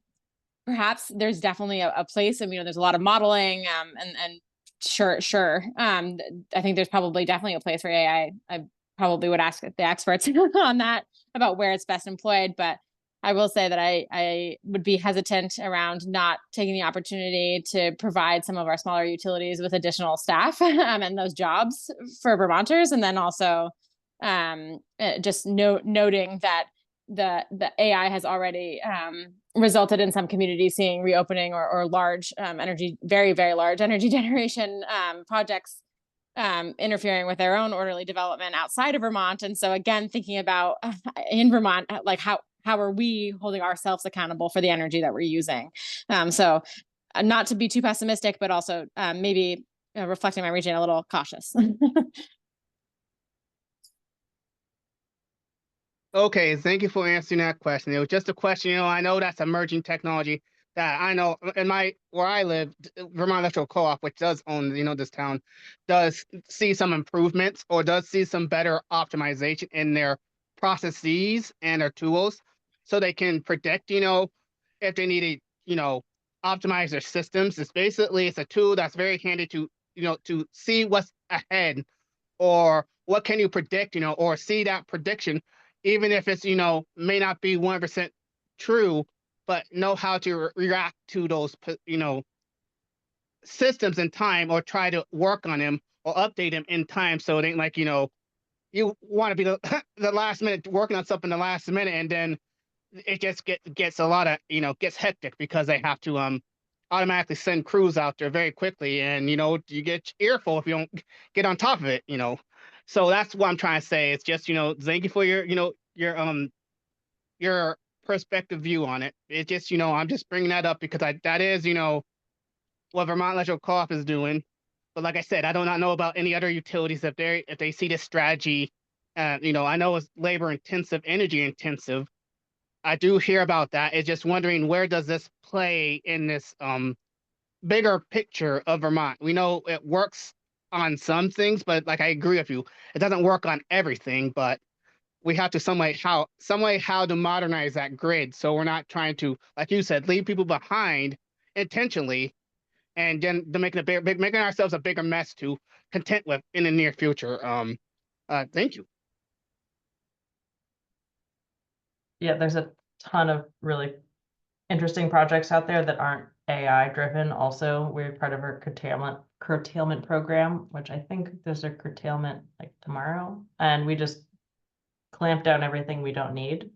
perhaps there's definitely a place. There's a lot of modeling, and sure. I think there's probably definitely a place for AI. I probably would ask the experts on that about where it's best employed, but I will say that I would be hesitant around not taking the opportunity to provide some of our smaller utilities with additional staff and those jobs for Vermonters. And then also just noting that the AI has already resulted in some communities seeing reopening or large energy, very, very large energy generation projects interfering with their own orderly development outside of Vermont. And so again, thinking about in Vermont, like how are we holding ourselves accountable for the energy that we're using? So not to be too pessimistic, but also maybe reflecting my region a little cautious. Okay, thank you for answering that question. It was just a question, I know that's emerging technology that I know in where I live, Vermont Electrical Co-op, which does own, this town, does see some improvements or does see some better optimization in their processes and their tools, so they can predict, if they need to, optimize their systems. It's a tool that's very handy to, to see what's ahead, or what can you predict, or see that prediction, even if it's, may not be 100% true, but know how to react to those, systems in time, or try to work on them or update them in time. So it ain't like, you want to be the last minute working on something the last minute, and then it just gets a lot of, gets hectic because they have to automatically send crews out there very quickly, and you get earful if you don't get on top of it. So that's what I'm trying to say. It's just, thank you for your perspective view on it. It's just, I'm just bringing that up because that is, what Vermont Electrical Co-op is doing. But like I said, I do not know about any other utilities if they see this strategy. I know it's labor intensive, energy intensive. I do hear about that. It's just wondering, where does this play in this bigger picture of Vermont? We know it works on some things, but like I agree with you, it doesn't work on everything. But we have to some way how to modernize that grid, so we're not trying to, like you said, leave people behind intentionally, and then to making ourselves a bigger mess to contend with in the near future. Thank you. Yeah, there's a ton of really interesting projects out there that aren't AI driven. Also, we're part of our curtailment program, which I think there's a curtailment like tomorrow, and we just clamp down everything we don't need.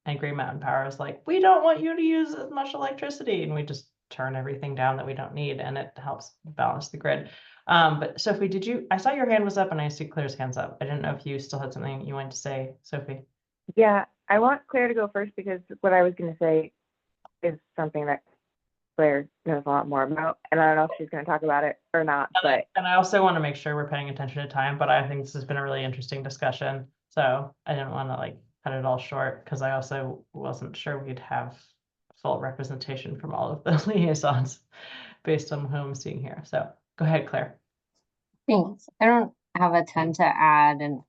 And Green Mountain Power is like, we don't want you to use as much electricity, and we just turn everything down that we don't need, and it helps balance the grid. But Sophie, I saw your hand was up and I see Claire's hands up. I didn't know if you still had something you wanted to say, Sophie. Yeah, I want Claire to go first because what I was going to say is something that Claire knows a lot more about, and I don't know if she's going to talk about it or not, but And I also want to make sure we're paying attention to time, but I think this has been a really interesting discussion. So I didn't want to like cut it all short because I also wasn't sure we'd have full representation from all of the liaisons based on who I'm seeing here. So go ahead, Claire. Thanks. I don't have a ton to add, and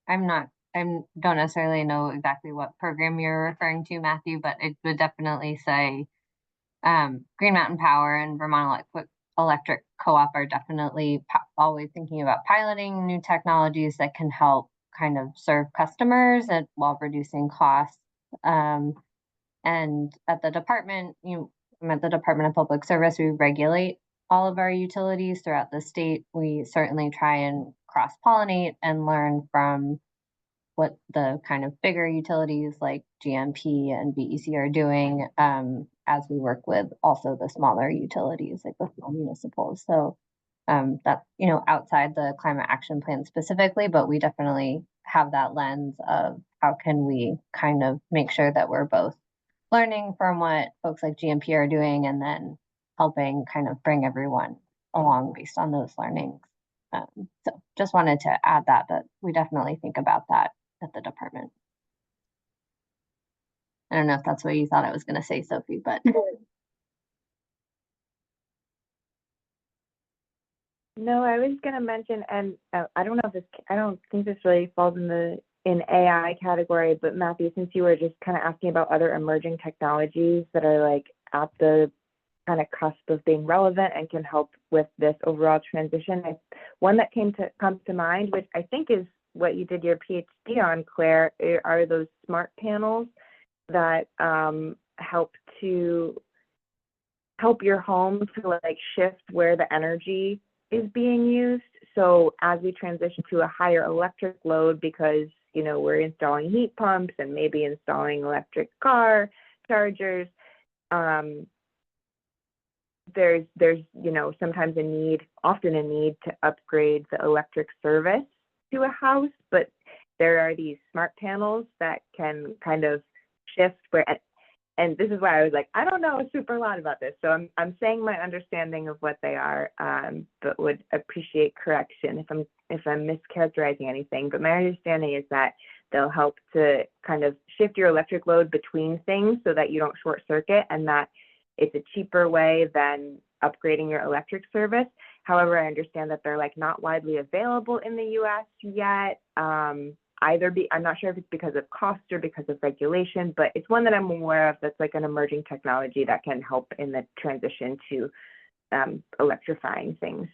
I don't necessarily know exactly what program you're referring to, Matthew, but it would definitely say Green Mountain Power and Vermont Electric Co-op are definitely always thinking about piloting new technologies that can help kind of serve customers while reducing costs. And at the department, I'm at the Department of Public Service, we regulate all of our utilities throughout the state. We certainly try and cross-pollinate and learn from what the kind of bigger utilities like GMP and BEC are doing, as we work with also the smaller utilities like the small municipals. So that's, outside the climate action plan specifically, but we definitely have that lens of how can we kind of make sure that we're both learning from what folks like GMP are doing and then helping kind of bring everyone along based on those learnings. So just wanted to add that we definitely think about that at the department. I don't know if that's what you thought I was going to say, Sophie, but. no, I was going to mention, and I don't think this really falls in AI category, but Matthew, since you were just kind of asking about other emerging technologies that are like at the kind of cusp of being relevant and can help with this overall transition, one that comes to mind, which I think is what you did your PhD on, Claire, are those smart panels that help your home to like shift where the energy is being used. So as we transition to a higher electric load, because we're installing heat pumps and maybe installing electric car chargers, there's sometimes often a need to upgrade the electric service to a house, but there are these smart panels that can kind of shift and this is why I was like, I don't know a super lot about this, so I'm saying my understanding of what they are, but would appreciate correction if I'm mischaracterizing anything. But my understanding is that they'll help to kind of shift your electric load between things so that you don't short circuit, and that it's a cheaper way than upgrading your electric service. However, I understand that they're like not widely available in the US yet. I'm not sure if it's because of cost or because of regulation, but it's one that I'm aware of that's like an emerging technology that can help in the transition to electrifying things.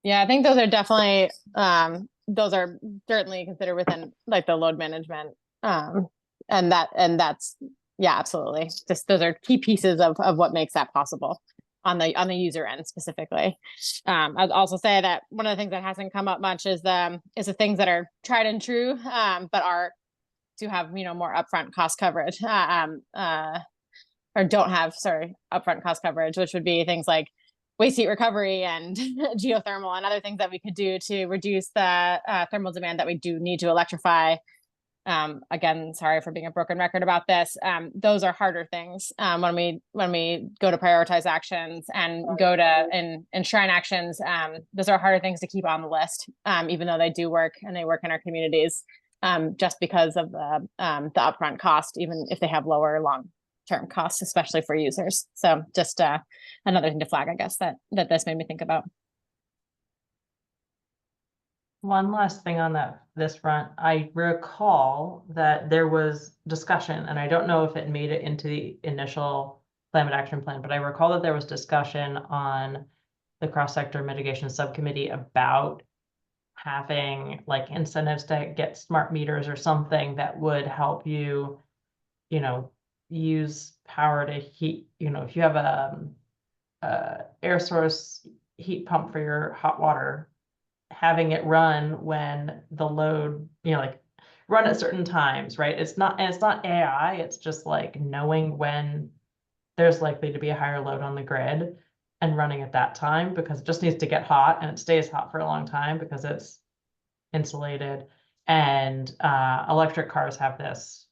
Yeah, I think those are definitely certainly considered within like the load management. And that's yeah, absolutely. Just those are key pieces of what makes that possible on the user end specifically. I'd also say that one of the things that hasn't come up much is the things that are tried and true, but do have more upfront cost coverage, or don't have upfront cost coverage, which would be things like waste heat recovery and geothermal and other things that we could do to reduce the thermal demand that we do need to electrify. Again, sorry for being a broken record about this. Those are harder things when we go to prioritize actions and go to enshrine actions. Those are harder things to keep on the list, even though they do work and they work in our communities, just because of the upfront cost, even if they have lower long-term costs, especially for users. So just another thing to flag, I guess, that this made me think about. One last thing on this front, I recall that there was discussion, and I don't know if it made it into the initial climate action plan, but I recall that there was discussion on the cross-sector mitigation subcommittee about having like incentives to get smart meters or something that would help you, use power to heat, if you have a air source heat pump for your hot water, having it run when the load, like run at certain times, right? It's not AI, it's just like knowing when there's likely to be a higher load on the grid. and running at that time, because it just needs to get hot and it stays hot for a long time because it's insulated. And electric cars have this.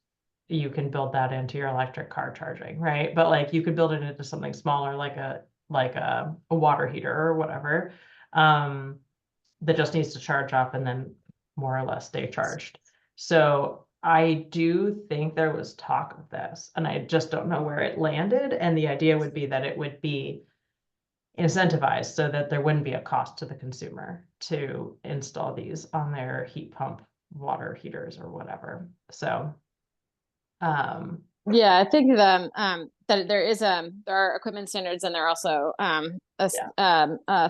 You can build that into your electric car charging, right? But like you could build it into something smaller, like a water heater or whatever, that just needs to charge up and then more or less stay charged. So I do think there was talk of this, and I just don't know where it landed. And the idea would be that it would be incentivized so that there wouldn't be a cost to the consumer to install these on their heat pump water heaters or whatever. So yeah, I think that there are equipment standards, and there are also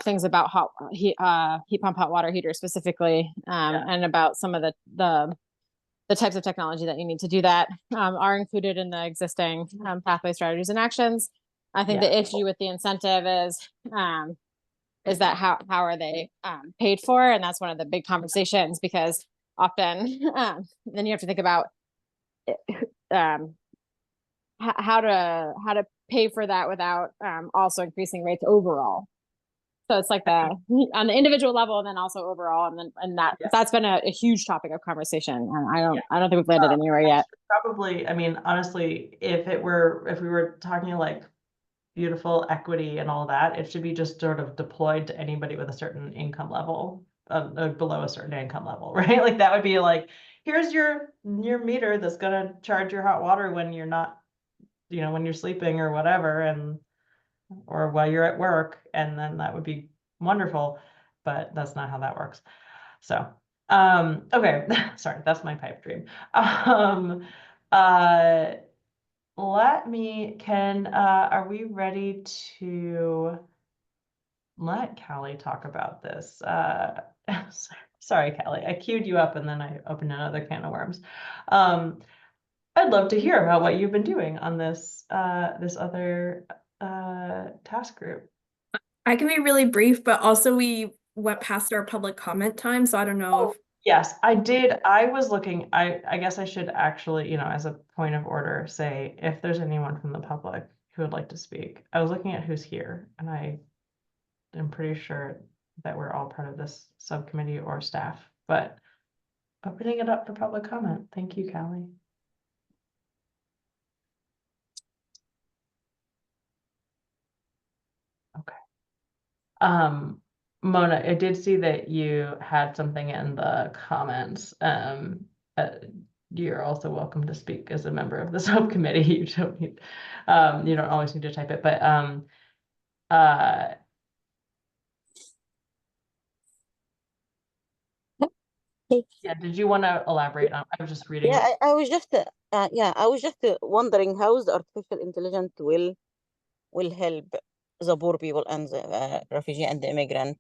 things about heat pump hot water heaters specifically, and about some of the types of technology that you need to do that are included in the existing pathway strategies and actions. I think the issue with the incentive is that how are they paid for, and that's one of the big conversations, because often then you have to think about how to pay for that without also increasing rates overall. So it's like on the individual level, and then also overall, and that's been a huge topic of conversation. And I don't think we've landed anywhere yet. Probably, I mean, honestly, if we were talking like beautiful equity and all that, it should be just sort of deployed to anybody with a certain income level, below a certain income level, right? Like that would be like, here's your meter that's gonna charge your hot water when you're not, when you're sleeping or whatever, or while you're at work, and then that would be wonderful, but that's not how that works. So, okay, sorry, that's my pipe dream. Are we ready to let Callie talk about this? Sorry, Callie, I queued you up and then I opened another can of worms. I'd love to hear about what you've been doing on this other task group. I can be really brief, but also we went past our public comment time, so I don't know if Yes, I did. I was looking, I guess I should actually, as a point of order, say if there's anyone from the public who would like to speak. I was looking at who's here, and I am pretty sure that we're all part of this subcommittee or staff, but opening it up for public comment. Thank you, Callie. Okay. Mona, I did see that you had something in the comments. You're also welcome to speak as a member of the subcommittee. You don't need, you don't always need to type it, but yeah, did you want to elaborate on? I was just reading. Yeah, I was just wondering how the artificial intelligence will help the poor people and the refugee and the immigrant,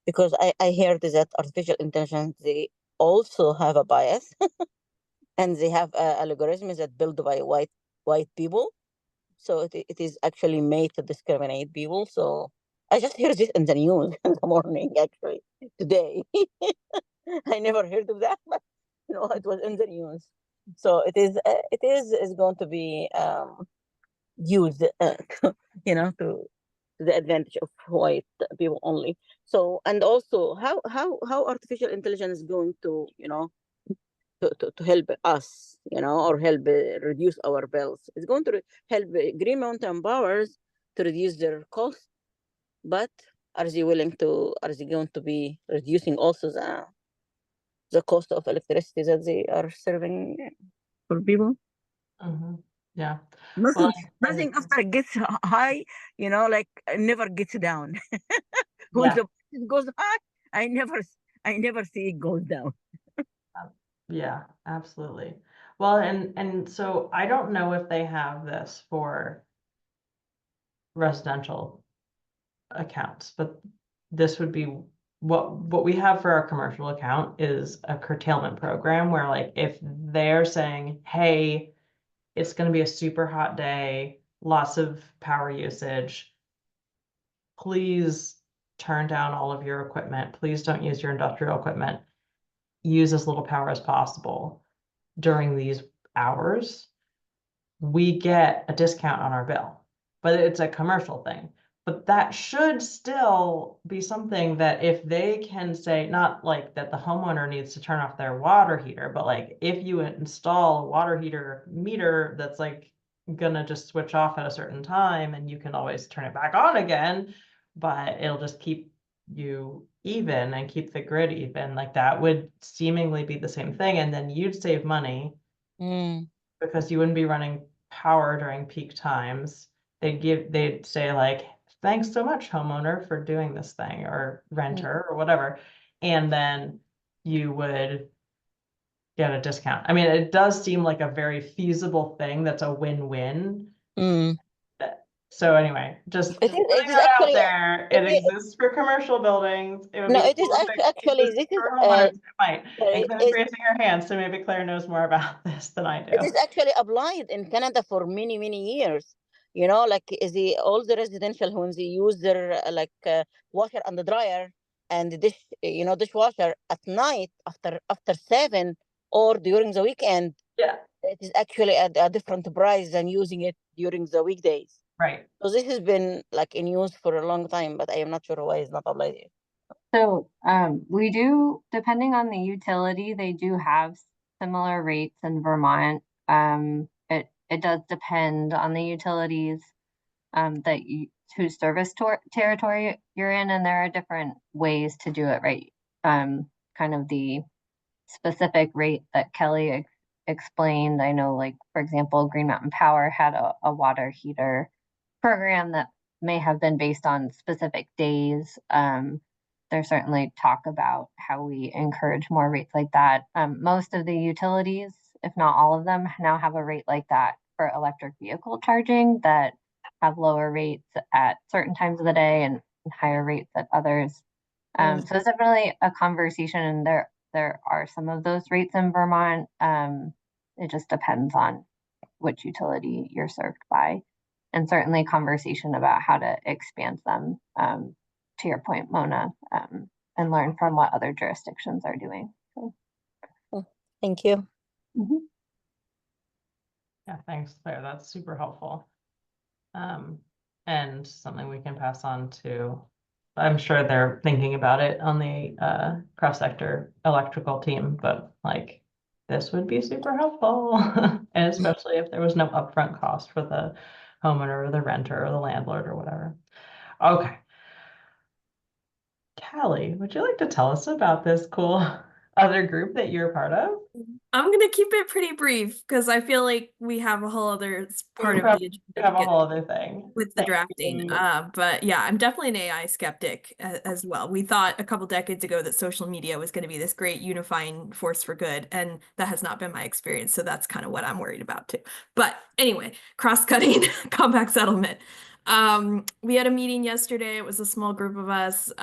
because I heard that artificial intelligence, they also have a bias and they have algorithms that built by white people. So it is actually made to discriminate people. So I just heard this in the news in the morning, actually, today. I never heard of that, but it was in the news. So it is going to be used, to the advantage of white people only. So, and also how artificial intelligence is going to to help us, or help reduce our bills. It's going to help Green Mountain Powers to reduce their cost, but are they going to be reducing also the cost of electricity that they are serving for people? Yeah. Nothing after it gets high, like never gets down. When the price goes high, I never see it goes down. Yeah, absolutely. Well, and so I don't know if they have this for residential accounts, but this would be what we have for our commercial account is a curtailment program where, like, if they're saying, hey, it's going to be a super hot day, lots of power usage, please turn down all of your equipment, please don't use your industrial equipment, use as little power as possible during these hours, we get a discount on our bill. but it's a commercial thing. But that should still be something that if they can say, not like that the homeowner needs to turn off their water heater, but like if you install a water heater meter that's like gonna just switch off at a certain time and you can always turn it back on again, but it'll just keep you even and keep the grid even, like that would seemingly be the same thing. And then you'd save money because you wouldn't be running power during peak times. They'd say like, thanks so much, homeowner, for doing this thing, or renter or whatever. And then you would get a discount. I mean, it does seem like a very feasible thing that's a win-win. So anyway, just It putting is that out actually there. It exists for commercial buildings. It would no, be it is cool if it actually existed this is for homeowners. It might. sorry, And Claire's raising her hand, so maybe Claire knows more about this than I it do. is actually applied in Canada for many years. You know, like all the residential homes, they use their washer and the dryer and the dishwasher at night after 7 or during the weekend. Yeah. It is actually a different price than using it during the weekdays. Right. So this has been like in use for a long time, but I am not sure why it's not applied here. So we do, depending on the utility, they do have similar rates in Vermont. It does depend on the utilities whose service territory you're in, and there are different ways to do it, right? Kind of the specific rate that Kelly explained. I know, like, for example, Green Mountain Power had a water heater program that may have been based on specific days. There's certainly talk about how we encourage more rates like that. Most of the utilities, if not all of them, now have a rate like that for electric vehicle charging that have lower rates at certain times of the day and higher rates at others. So it's definitely a conversation, and there are some of those rates in Vermont. It just depends on which utility you're served by, and certainly conversation about how to expand them, to your point, Mona, and learn from what other jurisdictions are doing. So. Thank you. Yeah, thanks, Claire. That's super helpful. And something we can pass on to, I'm sure they're thinking about it on the cross-sector electrical team, but like this would be super helpful. And especially if there was no upfront cost for the homeowner or the renter or the landlord or whatever. Okay. Callie, would you like to tell us about this cool other group that you're part of? I'm gonna keep it pretty brief because I feel like we have a whole other part of the agenda to Have a get whole other thing with the drafting. But yeah, I'm definitely an AI skeptic as well. We thought a couple decades ago that social media was going to be this great unifying force for good, and that has not been my experience. So that's kind of what I'm worried about too. But anyway, cross-cutting compact settlement. We had a meeting yesterday. It was a small group of us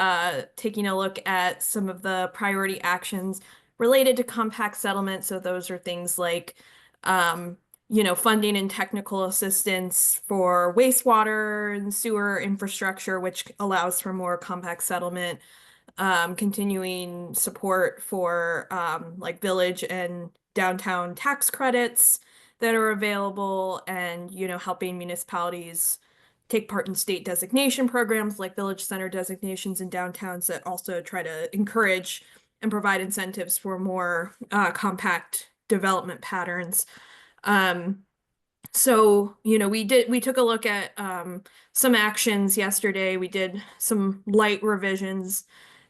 taking a look at some of the priority actions related to compact settlement. So those are things like funding and technical assistance for wastewater and sewer infrastructure, which allows for more compact settlement, continuing support for like village and downtown tax credits that are available, and helping municipalities take part in state designation programs like village center designations in downtowns that also try to encourage and provide incentives for more compact development patterns. So, we took a look at some actions yesterday. We did some light revisions,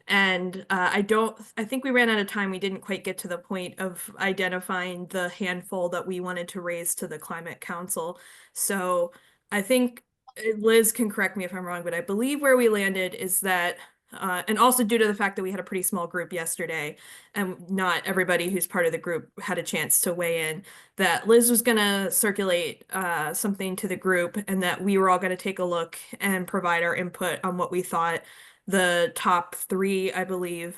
and I think we ran out of time. We didn't quite get to the point of identifying the handful that we wanted to raise to the Climate Council. So I think Liz can correct me if I'm wrong, but I believe where we landed is that and also due to the fact that we had a pretty small group yesterday and not everybody who's part of the group had a chance to weigh in, that Liz was going to circulate something to the group, and that we were all going to take a look and provide our input on what we thought the top 3, I believe,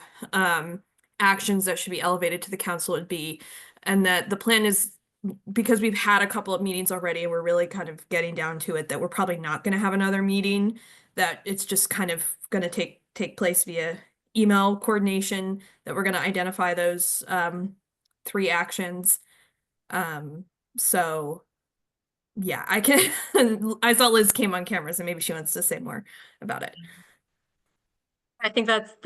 actions that should be elevated to the council would be. And that the plan is, because we've had a couple of meetings already and we're really kind of getting down to it, that we're probably not going to have another meeting, that it's just kind of going to take place via email coordination, that we're going to identify those 3 actions. So yeah, I can, I saw Liz came on camera, so maybe she wants to say more about it. I think that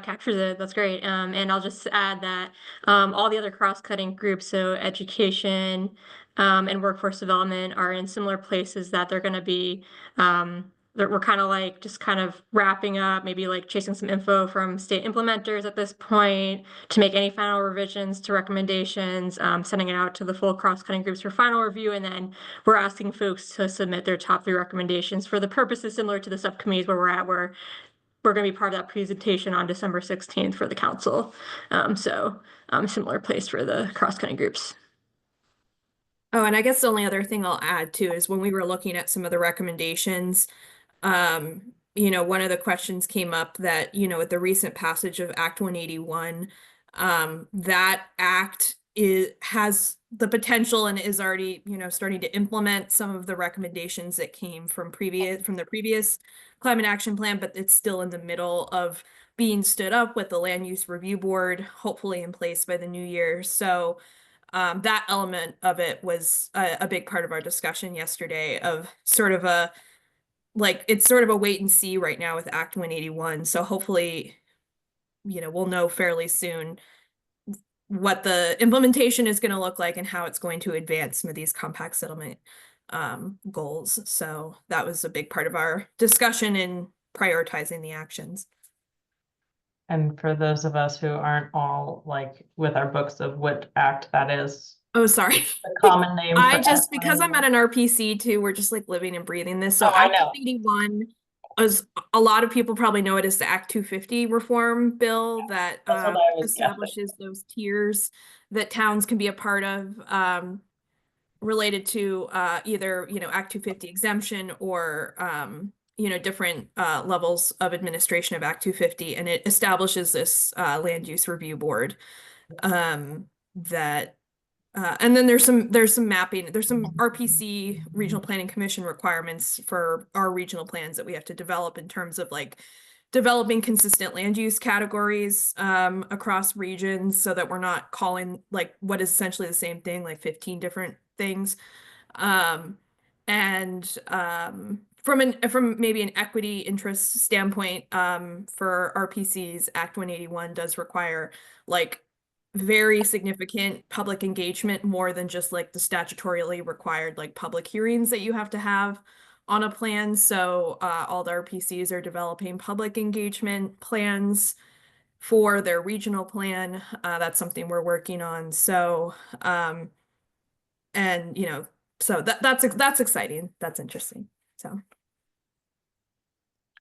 captures it. That's great. And I'll just add that all the other cross-cutting groups, so education and workforce development, are in similar places that they're going to be. That we're kind of like just kind of wrapping up, maybe like chasing some info from state implementers at this point to make any final revisions to recommendations, sending it out to the full cross-cutting groups for final review, and then we're asking folks to submit their top 3 recommendations for the purposes similar to the subcommittees where we're at, where we're going to be part of that presentation on December 16th for the council. Similar place for the cross-cutting groups. Oh, and I guess the only other thing I'll add too is when we were looking at some of the recommendations, you know, one of the questions came up that, you know, with the recent passage of Act 181, that act has the potential and is already, you know, starting to implement some of the recommendations that came from the previous climate action plan, but it's still in the middle of being stood up with the land use review board, hopefully in place by the new year. So that element of it was a big part of our discussion yesterday, of sort of a, like, it's sort of a wait and see right now with Act 181. So hopefully, you know, we'll know fairly soon what the implementation is going to look like and how it's going to advance some of these compact settlement goals. So that was a big part of our discussion in prioritizing the actions. And for those of us who aren't all like with our books of what act that is, Oh, sorry. the common name. I just, because I'm at an RPC too, we're just like living and breathing this. So I Act know. 81, as a lot of people probably know it as the Act 250 reform bill that establishes those tiers that towns can be a part of, related to either, you know, Act 250 exemption or you know, different levels of administration of Act 250, and it establishes this land use review board that and then there's some mapping, there's some RPC, Regional Planning Commission, requirements for our regional plans that we have to develop in terms of like developing consistent land use categories across regions, so that we're not calling like what is essentially the same thing, like 15 different things. From maybe an equity interest standpoint, for RPCs, Act 181 does require like very significant public engagement, more than just like the statutorily required like public hearings that you have to have on a plan. So all the RPCs are developing public engagement plans for their regional plan. That's something we're working on. So and you know, so that's exciting. That's interesting. So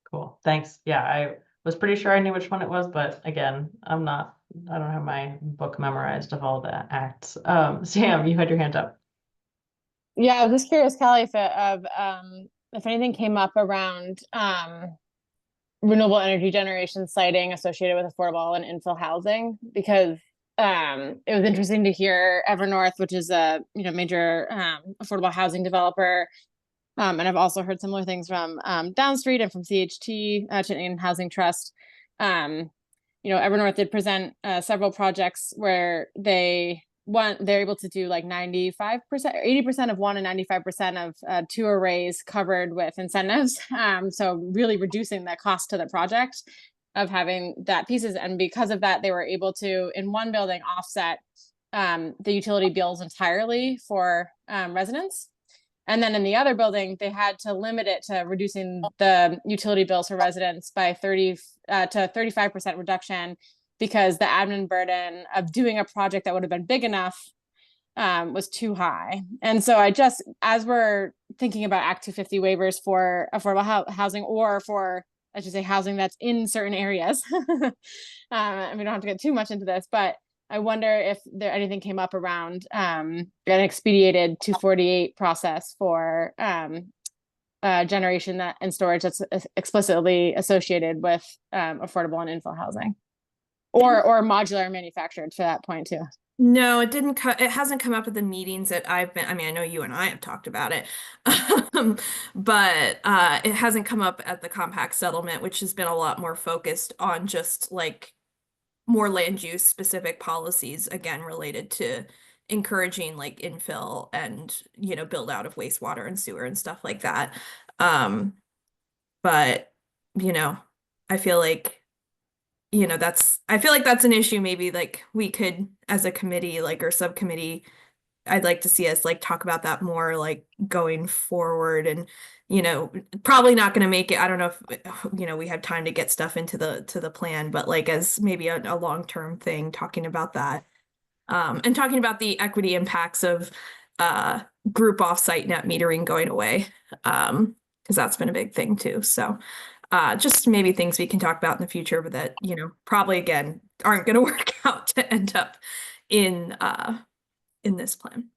Cool. Thanks. Yeah, I was pretty sure I knew which one it was, but again, I don't have my book memorized of all the acts. Sam, you had your hand up. Yeah, I was just curious, Kelly, if anything came up around renewable energy generation siting associated with affordable and infill housing, because it was interesting to hear Evernorth, which is a major affordable housing developer, and I've also heard similar things from Downstreet and from CHT, Chittenden Housing Trust. Evernorth did present several projects where they're able to do like 95%, 80% of one and 95% of two arrays covered with incentives. So really reducing the cost to the project of having that pieces. And because of that, they were able to, in one building, offset the utility bills entirely for residents. And then in the other building, they had to limit it to reducing the utility bills for residents by 30 to 35% reduction, because the admin burden of doing a project that would have been big enough was too high. And so as we're thinking about Act 250 waivers for affordable housing, or for, I should say, housing that's in certain areas, and we don't have to get too much into this, but I wonder if anything came up around an expedited 248 process for generation and storage that's explicitly associated with affordable and infill housing, or modular manufactured, for that point too. No, it didn't. It hasn't come up at the meetings that I've been. I mean, I know you and I have talked about it, but it hasn't come up at the compact settlement, which has been a lot more focused on just like more land use specific policies, again related to encouraging like infill and, you know, build out of wastewater and sewer and stuff like that. But, you know, I feel like, you know, I feel like that's an issue maybe like we could, as a committee, like, or subcommittee, I'd like to see us like talk about that more like going forward, and, you know, probably not going to make it. I don't know if, you know, we have time to get stuff into the plan, but like as maybe a long-term thing, talking about that. And talking about the equity impacts of group offsite net metering going away, because that's been a big thing too. So just maybe things we can talk about in the future, but that, you know, probably again aren't going to work out to end up in this plan.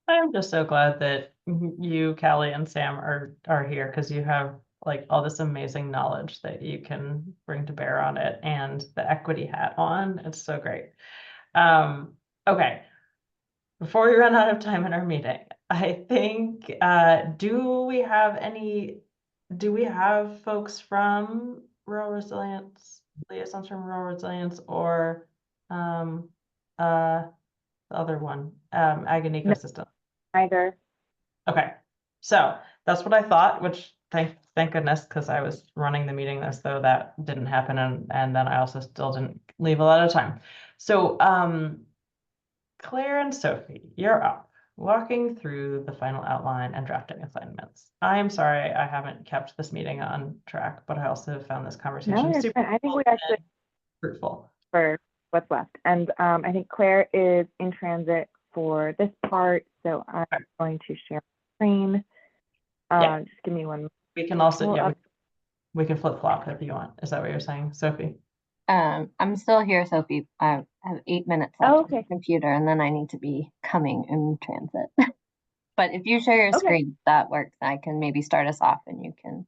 I'm just so glad that you, Callie, and Sam are here, because you have like all this amazing knowledge that you can bring to bear on it, and the equity hat on. It's so great. Okay. Before we run out of time in our meeting, I think, do we have folks from Rural Resilience, liaisons from Rural Resilience, or the other one, Ag and Ecosystem? Either. Okay, so that's what I thought, which thank goodness, because I was running the meeting as though that didn't happen, and then I also still didn't leave a lot of time. So Claire and Sophie, you're up, walking through the final outline and drafting assignments. I am sorry I haven't kept this meeting on track, but I also found this conversation No, super I think we actually fruitful for what's left. And I think Claire is in transit for this part, so I'm going to share my screen. Yeah. Just give me one. We can also, yeah, we can flip flop if you want. Is that what you're saying, Sophie? I'm still here, Sophie. I have 8 minutes left on the computer, and then I need to be coming in transit. But if you share your screen, that works. I can maybe start us off, and you can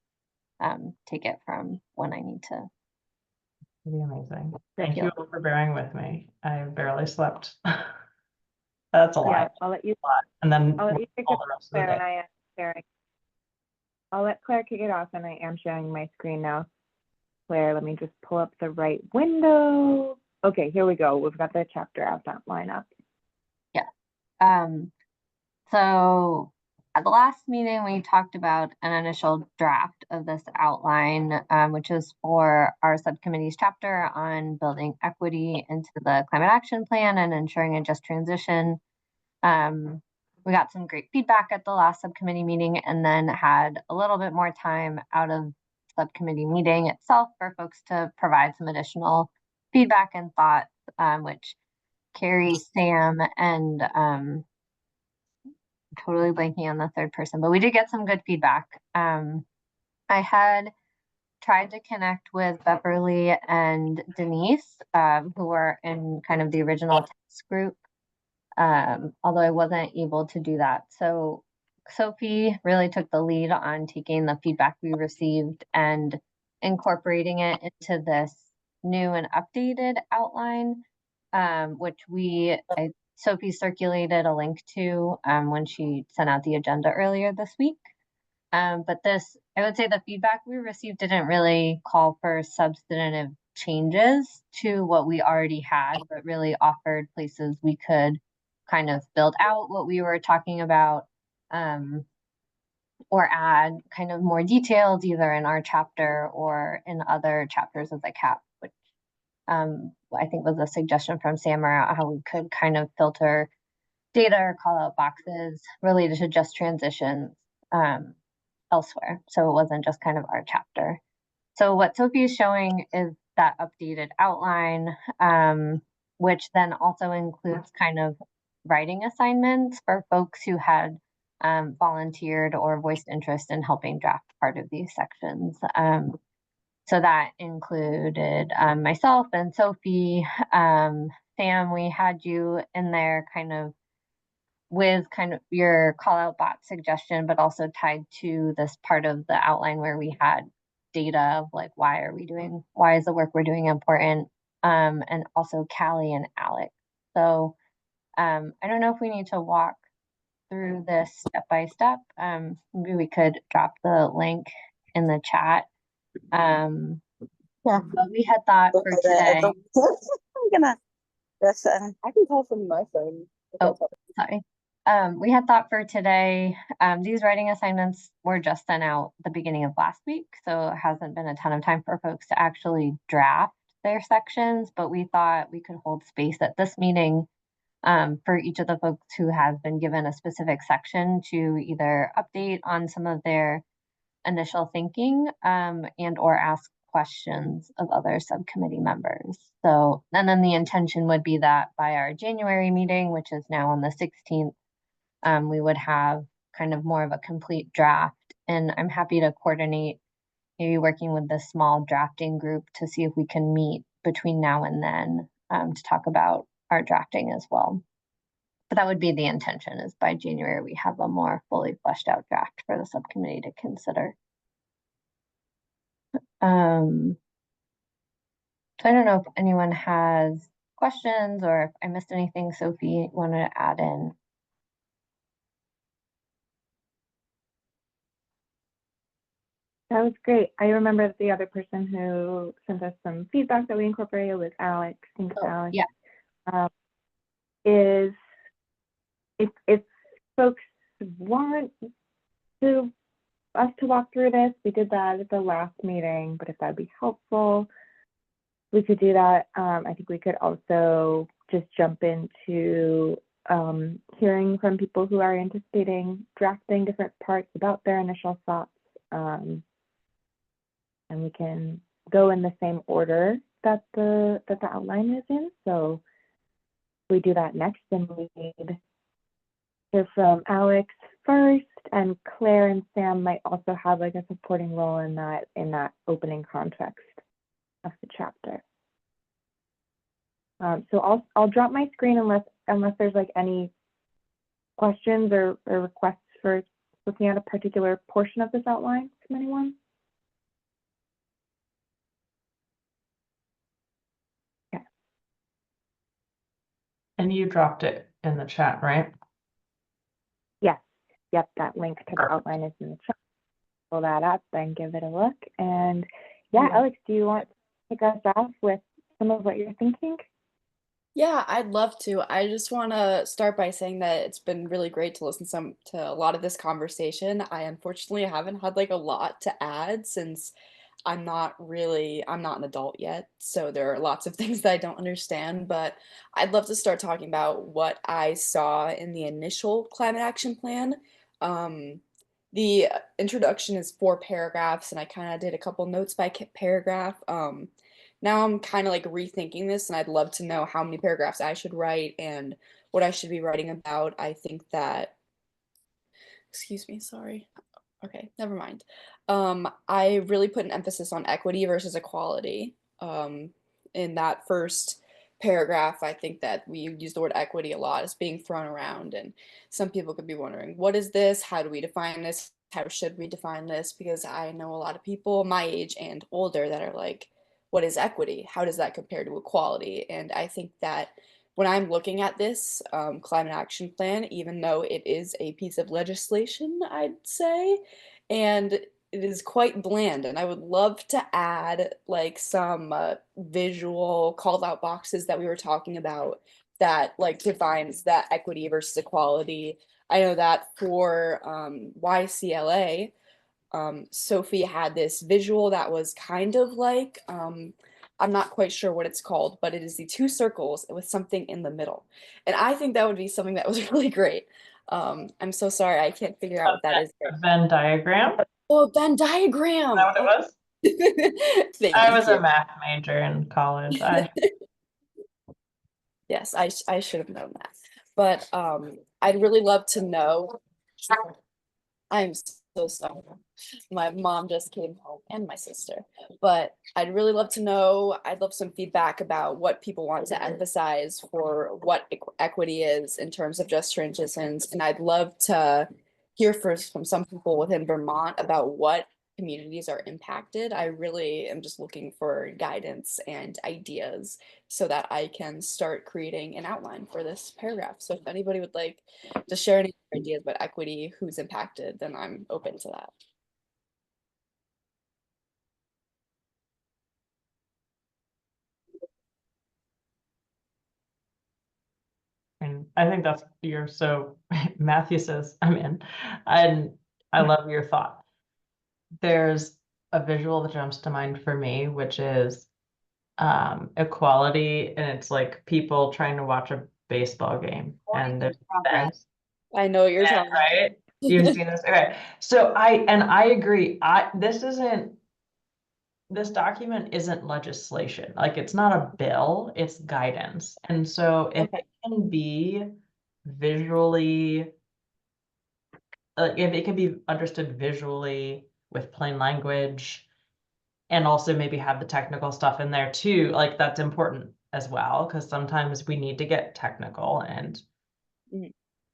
take it from when I need to. Pretty amazing. Thank you all for bearing with me. I barely slept. That's a lot. I'll let you. And then I'll let you pick all up the rest of Claire, the and day. I am sharing. I'll let Claire kick it off, and I am sharing my screen now. Claire, let me just pull up the right window. Okay, here we go. We've got the chapter outline up. Yeah. So at the last meeting, we talked about an initial draft of this outline, which is for our subcommittee's chapter on building equity into the climate action plan and ensuring a just transition. We got some great feedback at the last subcommittee meeting, and then had a little bit more time out of subcommittee meeting itself for folks to provide some additional feedback and thoughts, which Carrie, Sam, and totally blanking on the third person, but we did get some good feedback. I had tried to connect with Beverly and Denise, who were in kind of the original task group, although I wasn't able to do that. So Sophie really took the lead on taking the feedback we received and incorporating it into this new and updated outline, which Sophie circulated a link to when she sent out the agenda earlier this week. But I would say the feedback we received didn't really call for substantive changes to what we already had, but really offered places we could kind of build out what we were talking about, or add kind of more details either in our chapter or in other chapters of the CAP, which I think was a suggestion from Sam around how we could kind of filter data or call out boxes related to just transitions elsewhere. So it wasn't just kind of our chapter. So what Sophie is showing is that updated outline, which then also includes kind of writing assignments for folks who had volunteered or voiced interest in helping draft part of these sections. So that included myself and Sophie. Sam, we had you in there kind of with kind of your call out bot suggestion, but also tied to this part of the outline where we had data of like, why is the work we're doing important? And also Callie and Alex. So I don't know if we need to walk through this step by step. Maybe we could drop the link in the chat. Yeah. But we had thought for today. I'm gonna Yes, I can call from my phone. Oh, sorry. We had thought for today, these writing assignments were just sent out the beginning of last week, so it hasn't been a ton of time for folks to actually draft their sections, but we thought we could hold space at this meeting for each of the folks who has been given a specific section to either update on some of their initial thinking and or ask questions of other subcommittee members. So, and then the intention would be that by our January meeting, which is now on the 16th, we would have kind of more of a complete draft. And I'm happy to coordinate maybe working with the small drafting group to see if we can meet between now and then to talk about our drafting as well. But that would be the intention, is by January we have a more fully fleshed out draft for the subcommittee to consider. So I don't know if anyone has questions or if I missed anything. Sophie, wanted to add in? That was great. I remember that the other person who sent us some feedback that we incorporated was Alex. Thanks, Alex. Yeah. Is if folks want us to walk through this, we did that at the last meeting, but if that'd be helpful, we could do that. I think we could also just jump into hearing from people who are anticipating drafting different parts about their initial thoughts. And we can go in the same order that the outline is in. So we do that next, and we hear from Alex first, and Claire and Sam might also have like a supporting role in that opening context of the chapter. So I'll drop my screen unless there's like any questions or requests for looking at a particular portion of this outline from anyone. Okay. And you dropped it in the chat, right? Yes. Yep, that link to the outline is in the chat. Pull that up and give it a look. And yeah, Alex, do you want to kick us off with some of what you're thinking? Yeah, I'd love to. I just want to start by saying that it's been really great to listen to a lot of this conversation. I unfortunately haven't had like a lot to add since I'm not an adult yet, so there are lots of things that I don't understand, but I'd love to start talking about what I saw in the initial climate action plan. The introduction is 4 paragraphs, and I kind of did a couple notes by paragraph. Now I'm kind of like rethinking this, and I'd love to know how many paragraphs I should write and what I should be writing about. I think that, excuse me, sorry. Okay, never mind. I really put an emphasis on equity versus equality. In that first paragraph, I think that we use the word equity a lot. It's being thrown around, and some people could be wondering, what is this? How do we define this? How should we define this? Because I know a lot of people my age and older that are like, what is equity? How does that compare to equality? And I think that when I'm looking at this climate action plan, even though it is a piece of legislation, I'd say, and it is quite bland, and I would love to add like some visual called out boxes that we were talking about that like defines that equity versus equality. I know that for YCLA, Sophie had this visual that was kind of like, I'm not quite sure what it's called, but it is the 2 circles with something in the middle. And I think that would be something that was really great. I'm so sorry, I can't figure out what that is. A Venn diagram? Oh, a Venn diagram. Is that what it was? Thank I was you. a math major in college. Yes, I should have known that. But I'd really love to know. I'm so sorry. My mom just came home and my sister. But I'd really love to know, I'd love some feedback about what people want to emphasize for what equity is in terms of just transitions. And I'd love to hear first from some people within Vermont about what communities are impacted. I really am just looking for guidance and ideas so that I can start creating an outline for this paragraph. So if anybody would like to share any ideas about equity, who's impacted, then I'm open to that. And I think you're so, Matthew says, I'm in, and I love your thought. There's a visual that jumps to mind for me, which is equality, and it's like people trying to watch a baseball game and there's fence. I know what you're Yeah, talking about. right? You've seen this. Okay. So I agree. This document isn't legislation. Like, it's not a bill, it's guidance. And so if it can be visually, if it can be understood visually with plain language, and also maybe have the technical stuff in there too, like, that's important as well, because sometimes we need to get technical and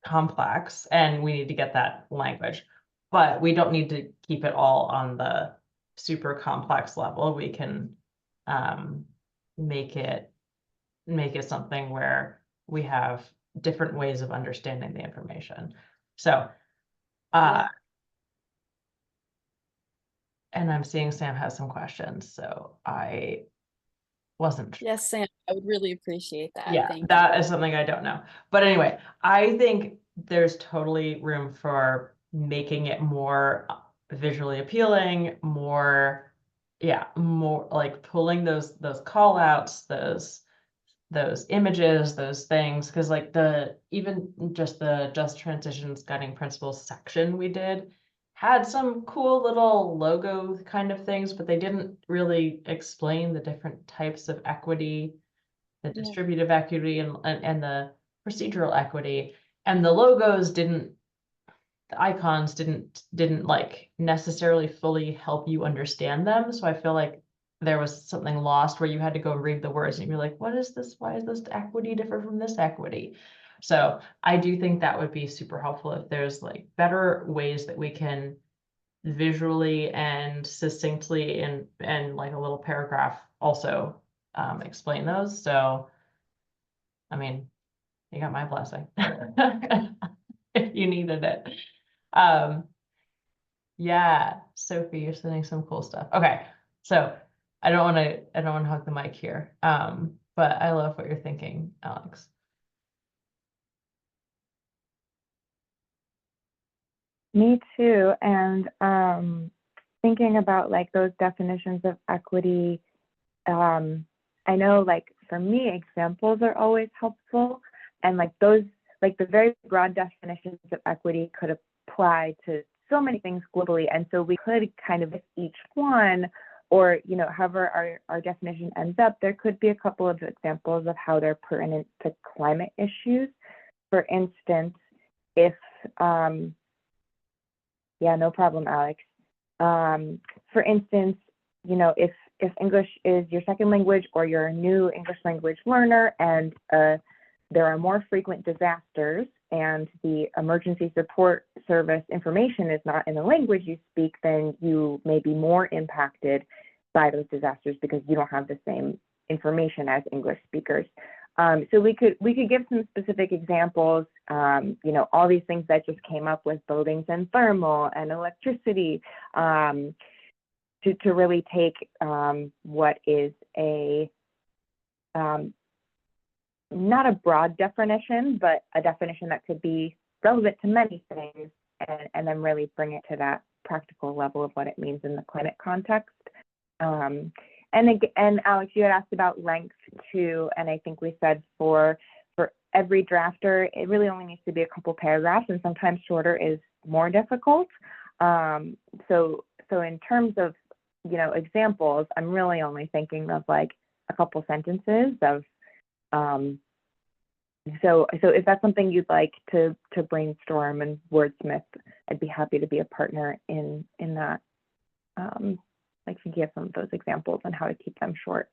complex, and we need to get that language, but we don't need to keep it all on the super complex level. We can make it something where we have different ways of understanding the information. So and I'm seeing Sam has some questions, so I wasn't sure. Yes, Sam, I would really appreciate that. Yeah, Thank that you. is something I don't know. But anyway, I think there's totally room for making it more visually appealing, more like pulling those call outs, those images, those things, because like even just the Just Transitions Guiding Principles section we did had some cool little logo kind of things, but they didn't really explain the different types of equity, the distributive equity, and the procedural equity. And the logos the icons didn't like necessarily fully help you understand them. So I feel like there was something lost where you had to go read the words and you're like, what is this? Why is this equity different from this equity? So I do think that would be super helpful if there's like better ways that we can visually and succinctly and like a little paragraph also explain those. So I mean, you got my blessing if you needed it. Yeah, Sophie, you're sending some cool stuff. Okay, so I don't want to hug the mic here. But I love what you're thinking, Alex. Me too. And thinking about like those definitions of equity, I know like for me, examples are always helpful. And like those, like the very broad definitions of equity could apply to so many things globally. And so we could kind of each one, or, you know, however our definition ends up, there could be a couple of examples of how they're pertinent to climate issues. For instance, if, yeah, no problem, Alex. For instance, you know, if English is your second language or you're a new English language learner and there are more frequent disasters and the emergency support service information is not in the language you speak, then you may be more impacted by those disasters because you don't have the same information as English speakers. So we could give some specific examples, you know, all these things that just came up with buildings and thermal and electricity, to really take what is a not a broad definition, but a definition that could be relevant to many things, and then really bring it to that practical level of what it means in the climate context. And Alex, you had asked about length too, and I think we said for every drafter, it really only needs to be a couple paragraphs, and sometimes shorter is more difficult. So in terms of, you know, examples, I'm really only thinking of like a couple sentences of. So if that's something you'd like to brainstorm and wordsmith, I'd be happy to be a partner in that. Like to give some of those examples on how to keep them short.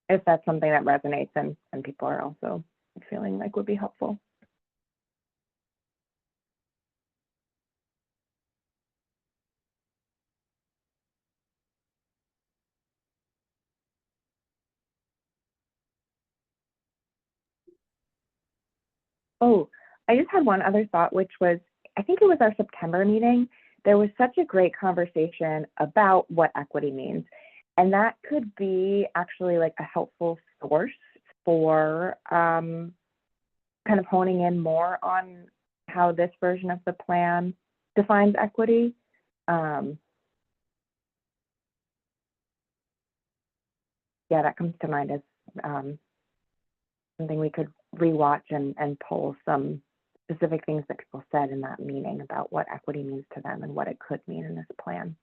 If that's something that resonates and people are also feeling like would be helpful. Oh, I just had one other thought, which was, I think it was our September meeting. There was such a great conversation about what equity means. And that could be actually like a helpful source for kind of honing in more on how this version of the plan defines equity. Yeah, that comes to mind as something we could rewatch and pull some specific things that people said in that meeting about what equity means to them and what it could mean in this plan.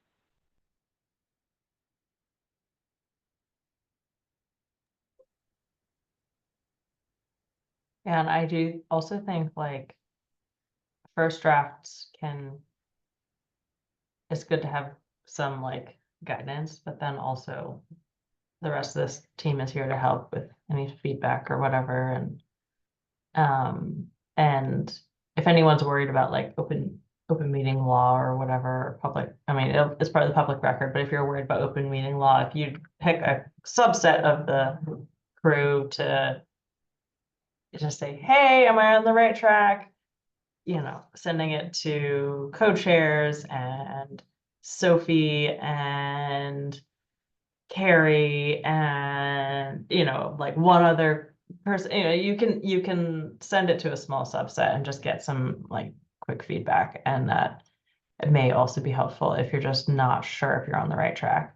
And I do also think like first drafts it's good to have some like guidance, but then also the rest of this team is here to help with any feedback or whatever. And if anyone's worried about like open meeting law or whatever, I mean, it's part of the public record, but if you're worried about open meeting law, if you pick a subset of the crew to just say, hey, am I on the right track? You know, sending it to co-chairs and Sophie and Carrie and, you know, like one other person, you know, you can send it to a small subset and just get some like quick feedback. And that it may also be helpful if you're just not sure if you're on the right track.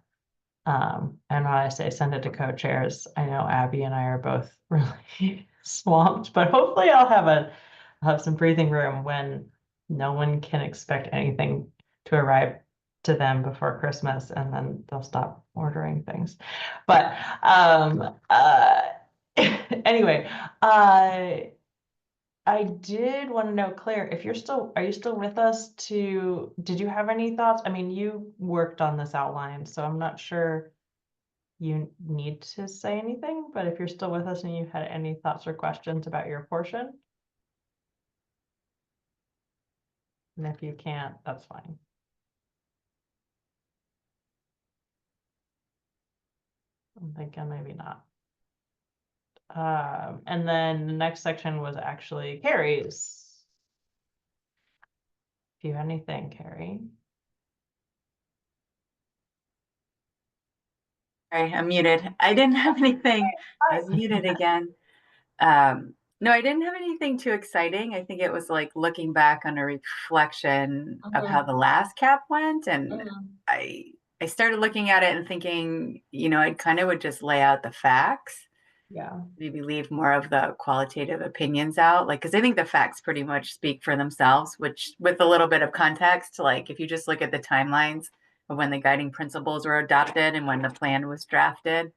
And when I say send it to co-chairs, I know Abby and I are both really swamped, but hopefully I'll have some breathing room when no one can expect anything to arrive to them before Christmas, and then they'll stop ordering things. But anyway, I did want to know, Claire, if are you still with us did you have any thoughts? I mean, you worked on this outline, so I'm not sure you need to say anything, but if you're still with us and you had any thoughts or questions about your portion. And if you can't, that's fine. I'm thinking maybe not. And then the next section was actually Carrie's. If you have anything, Carrie. Sorry, I'm muted. I didn't have anything. I was muted again. No, I didn't have anything too exciting. I think it was like looking back on a reflection of how the last cap went. And I started looking at it and thinking, you know, I kind of would just lay out the facts. Yeah. Maybe leave more of the qualitative opinions out. Like, because I think the facts pretty much speak for themselves, which with a little bit of context, like if you just look at the timelines of when the guiding principles were adopted and when the plan was drafted,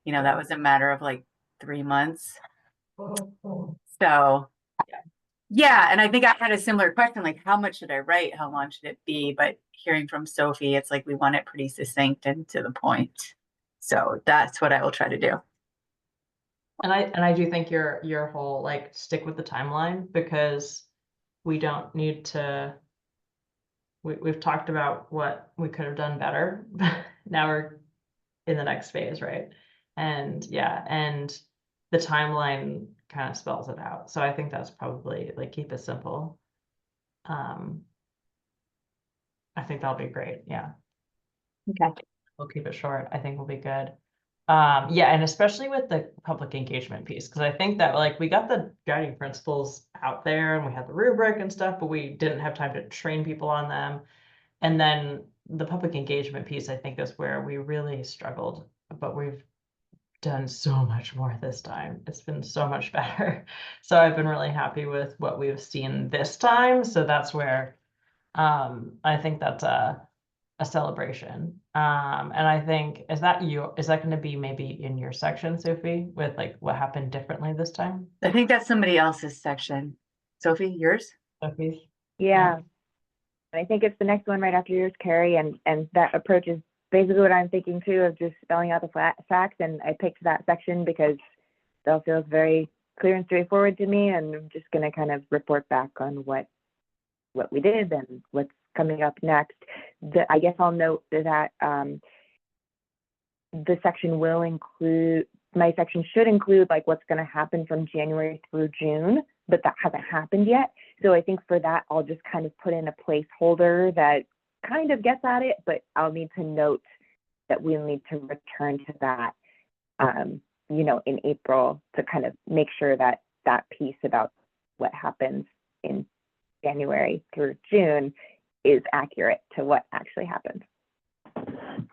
you know, that was a matter of like 3 months. So yeah, and I think I had a similar question, like how much should I write? How long should it be? But hearing from Sophie, it's like we want it pretty succinct and to the point. So that's what I will try to do. And I do think your whole like stick with the timeline, because we don't need to. We've talked about what we could have done better. Now we're in the next phase, right? And yeah, and the timeline kind of spells it out. So I think that's probably like keep it simple. I think that'll be great. Yeah. Okay. We'll keep it short. I think we'll be good. Yeah, and especially with the public engagement piece, because I think that like we got the guiding principles out there and we had the rubric and stuff, but we didn't have time to train people on them. And then the public engagement piece, I think, is where we really struggled, but we've done so much more this time. It's been so much better. So I've been really happy with what we've seen this time. So that's where I think that's a celebration. And I think, is that going to be maybe in your section, Sophie, with like what happened differently this time? I think that's somebody else's section. Sophie, yours? Sophie's? Yeah. I think it's the next one right after yours, Carrie, and that approach is basically what I'm thinking too, of just spelling out the facts. And I picked that section because it all feels very clear and straightforward to me, and I'm just going to kind of report back on what we did and what's coming up next. I guess I'll note that the section will include, my section should include like what's going to happen from January through June, but that hasn't happened yet. So I think for that, I'll just kind of put in a placeholder that kind of gets at it, but I'll need to note that we'll need to return to that, you know, in April to kind of make sure that that piece about what happens in January through June is accurate to what actually happens. I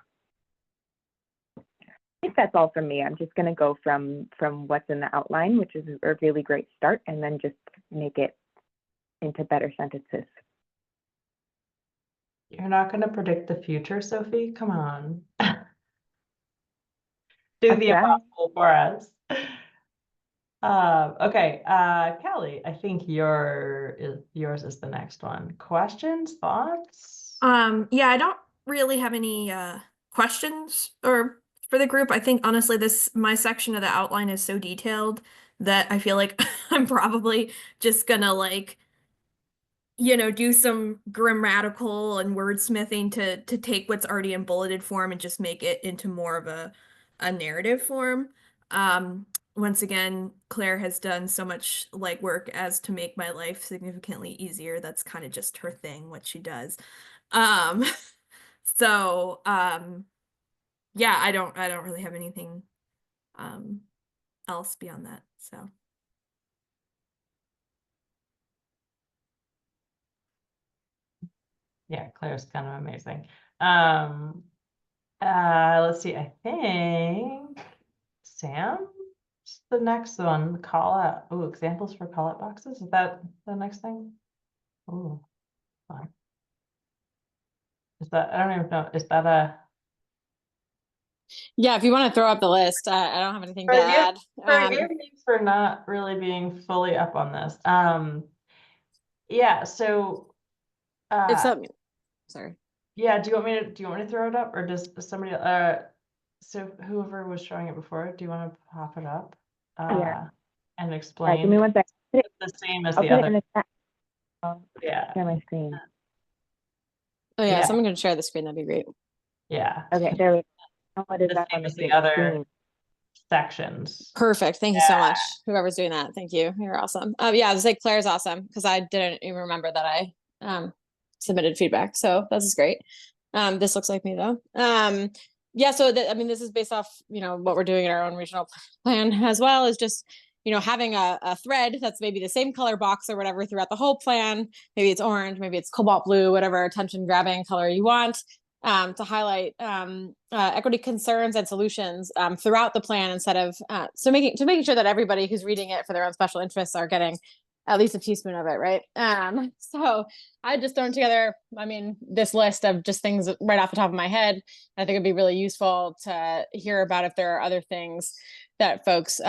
think that's all from me. I'm just going to go from what's in the outline, which is a really great start, and then just make it into better sentences. You're not going to predict the future, Sophie? Come on. Do the impossible for us. Okay, Kelly, I think yours is the next one. Questions, thoughts? Yeah, I don't really have any questions or for the group. I think honestly my section of the outline is so detailed that I feel like I'm probably just gonna like, you know, do some grammatical and wordsmithing to take what's already in bulleted form and just make it into more of a narrative form. Once again, Claire has done so much legwork as to make my life significantly easier. That's kind of just her thing, what she does. So yeah, I don't really have anything else beyond that. So Yeah, Claire's kind of amazing. Let's see, I think Sam, the next one, call out. Oh, examples for call out boxes. Is that the next thing? Oh, fun. Is that, I don't even know, is that a? Yeah, if you want to throw up the list, I don't have anything to add. Forgive me for not really being fully up on this. Yeah, so It's up. Sorry. Yeah, do you want me to throw it up, or does somebody so whoever was showing it before, do you want to pop it up Yeah. and All right, explain? give me 1 second. It's the same as I'll the put it other. in the chat. Yeah. Share my screen. Oh yeah, Yeah. someone can share the screen. That'd be great. Yeah. Okay, there we go. What is The that same on the as the other screen? sections. Perfect. Thank you so much. Whoever's doing that. Thank you. You're awesome. Yeah, I was like, Claire's awesome because I didn't even remember that I submitted feedback. So this is great. This looks like me though. Yeah, so I mean, this is based off, you know, what we're doing in our own regional plan as well, is just, you know, having a thread that's maybe the same color box or whatever throughout the whole plan. Maybe it's orange, maybe it's cobalt blue, whatever attention grabbing color you want. To highlight equity concerns and solutions throughout the plan, instead of making sure that everybody who's reading it for their own special interests are getting at least a teaspoon of it, right? So I just thrown together, I mean, this list of just things right off the top of my head. I think it'd be really useful to hear about if there are other things that folks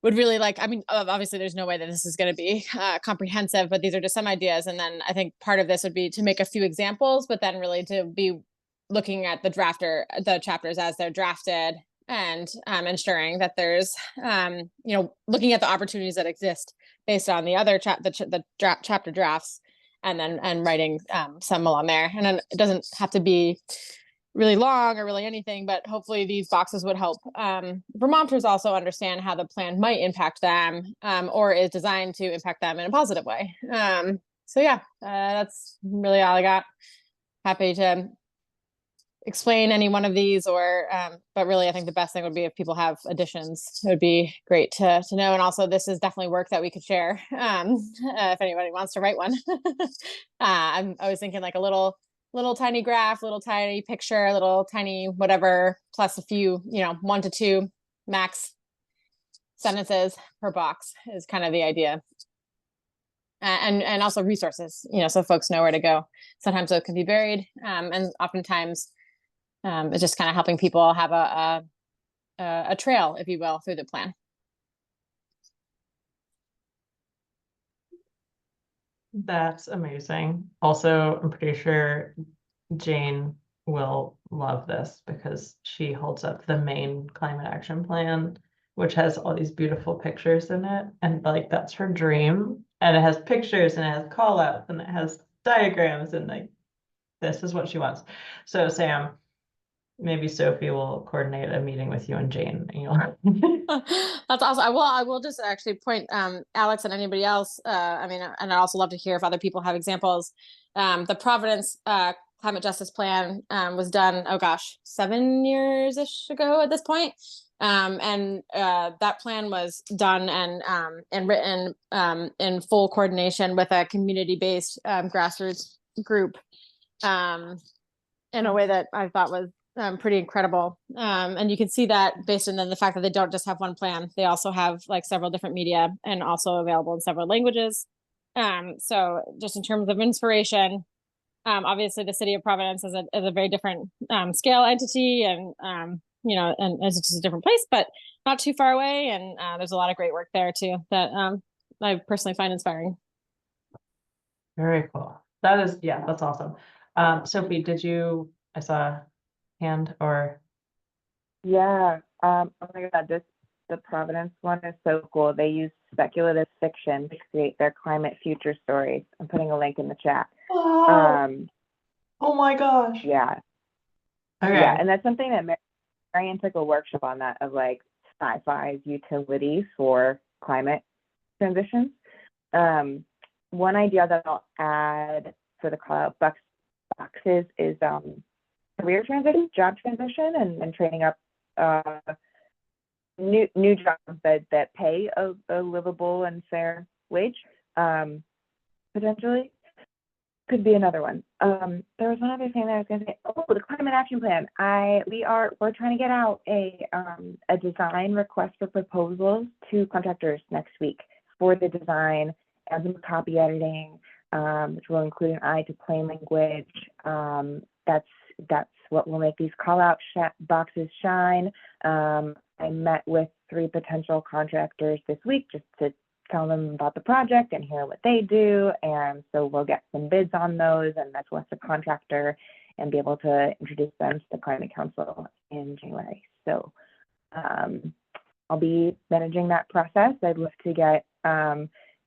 would really like. I mean, obviously there's no way that this is going to be comprehensive, but these are just some ideas. And then I think part of this would be to make a few examples, but then really to be looking at the chapters as they're drafted, and ensuring that there's, you know, looking at the opportunities that exist based on the other chapter drafts, and then writing some along there. And then it doesn't have to be really long or really anything, but hopefully these boxes would help Vermonters also understand how the plan might impact them, or is designed to impact them in a positive way. So yeah, that's really all I got. Happy to explain any one of these, or but really I think the best thing would be if people have additions. It would be great to know. And also this is definitely work that we could share if anybody wants to write one. I was thinking like a little tiny graph, little tiny picture, little tiny whatever, plus a few, you know, 1 to 2 max sentences per box is kind of the idea. And also resources, you know, so folks know where to go. Sometimes those can be buried, and oftentimes it's just kind of helping people have a trail, if you will, through the plan. That's amazing. Also, I'm pretty sure Jane will love this because she holds up the main climate action plan, which has all these beautiful pictures in it. And like, that's her dream. And it has pictures and it has call outs and it has diagrams, and like, this is what she wants. So Sam, maybe Sophie will coordinate a meeting with you and Jane. You know. That's awesome. I will just actually point Alex and anybody else. I mean, and I'd also love to hear if other people have examples. The Providence climate justice plan was done, oh gosh, 7 years-ish ago at this point. And that plan was done and written in full coordination with a community-based grassroots group in a way that I thought was pretty incredible. And you can see that based on the fact that they don't just have one plan. They also have like several different media and also available in several languages. So just in terms of inspiration, obviously the city of Providence is a very different scale entity and, you know, and it's just a different place, but not too far away. And there's a lot of great work there too that I personally find inspiring. Very cool. That is, yeah, that's awesome. Sophie, I saw a hand or? Yeah. Oh my God, the Providence one is so cool. They use speculative fiction to create their climate future stories. I'm putting a link in the chat. Oh my gosh. Yeah. Okay. Yeah, and that's something that Marianne took a workshop on, that of like sci-fi's utilities for climate transitions. One idea that I'll add for the call out boxes is career transition, job transition, and training up new jobs that pay a livable and fair wage. Potentially could be another one. There was one other thing that I was going to say. Oh, the climate action plan. We're trying to get out a design request for proposals to contractors next week for the design and some copy editing, which will include an eye to plain language. That's what will make these call out boxes shine. I met with 3 potential contractors this week just to tell them about the project and hear what they do. And so we'll get some bids on those and that's with the contractor and be able to introduce them to the Climate Council in January. So I'll be managing that process. I'd love to get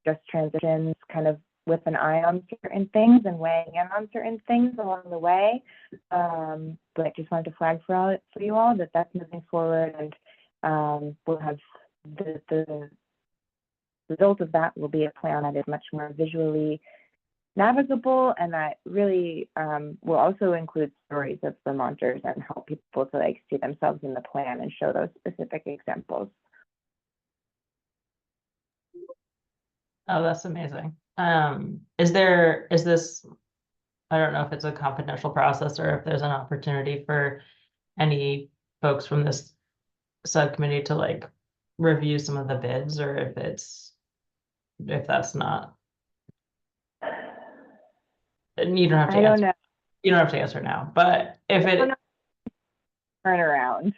just transitions kind of with an eye on certain things and weighing in on certain things along the way. But I just wanted to flag for you all that that's moving forward, and we'll have the result of that will be a plan that is much more visually navigable, and that really will also include stories of Vermonters and help people to like see themselves in the plan and show those specific examples. Oh, that's amazing. Is this, I don't know if it's a confidential process or if there's an opportunity for any folks from this subcommittee to like review some of the bids, or if that's not, you don't have to I don't answer. know. You don't have to answer now, but if it turnaround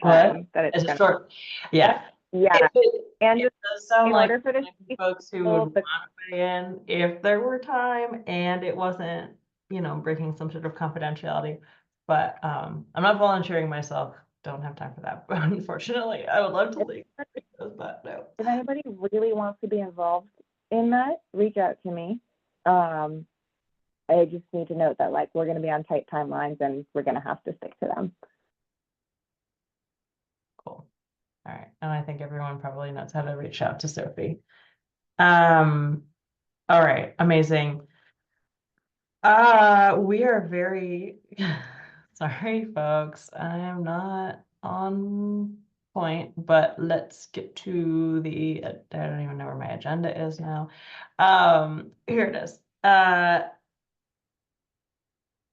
what that it's is gonna, short, yeah. yeah, and It does sound in like order for this folks who would want to weigh in if there were time and it wasn't, breaking some sort of confidentiality. But I'm not volunteering myself. Don't have time for that. But unfortunately, I would love to leave, but no. If anybody really wants to be involved in that, reach out to me. I just need to note that like we're going to be on tight timelines and we're going to have to stick to them. Cool. All right. And I think everyone probably knows how to reach out to Sophie. All right. Amazing. We are very sorry, folks. I am not on point, but let's get to the, I don't even know where my agenda is now. Here it is.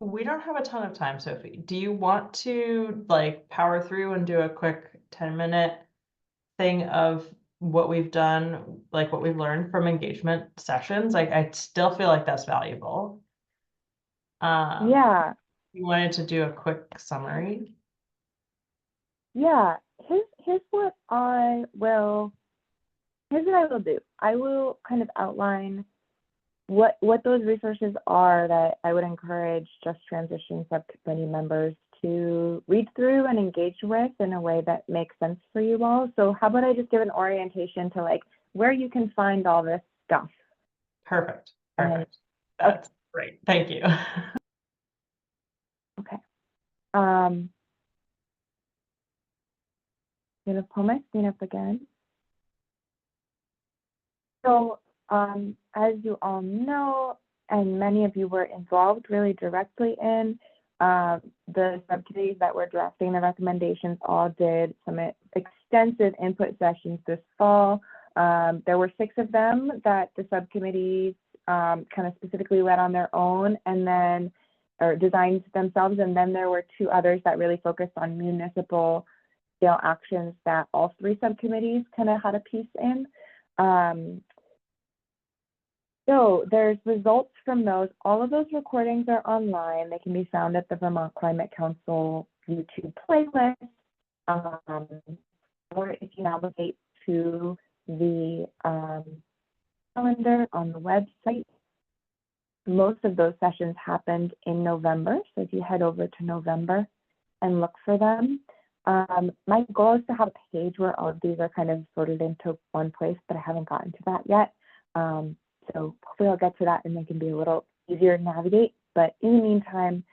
We don't have a ton of time, Sophie. Do you want to like power through and do a quick 10-minute thing of what we've done, like what we've learned from engagement sessions? Like I still feel like that's valuable. Yeah. You wanted to do a quick summary? Yeah. Here's what I will do. I will kind of outline what those resources are that I would encourage Just Transition Subcommittee members to read through and engage with in a way that makes sense for you all. So how about I just give an orientation to like where you can find all this stuff. Perfect. That's great. Thank you. Okay. I'm gonna pull my screen up again. So as you all know, and many of you were involved really directly in. The subcommittees that were drafting the recommendations all did some extensive input sessions this fall. There were 6 of them that the subcommittees kind of specifically led on their own and then, or designed themselves. And then there were 2 others that really focused on municipal scale actions that all 3 subcommittees kind of had a piece in. So there's results from those. All of those recordings are online. They can be found at the Vermont Climate Council YouTube playlist. Or if you navigate to the calendar on the website, most of those sessions happened in November. So if you head over to November and look for them, my goal is to have a page where all of these are kind of sorted into one place, but I haven't gotten to that yet. So hopefully I'll get to that and they can be a little easier to navigate. But in the meantime,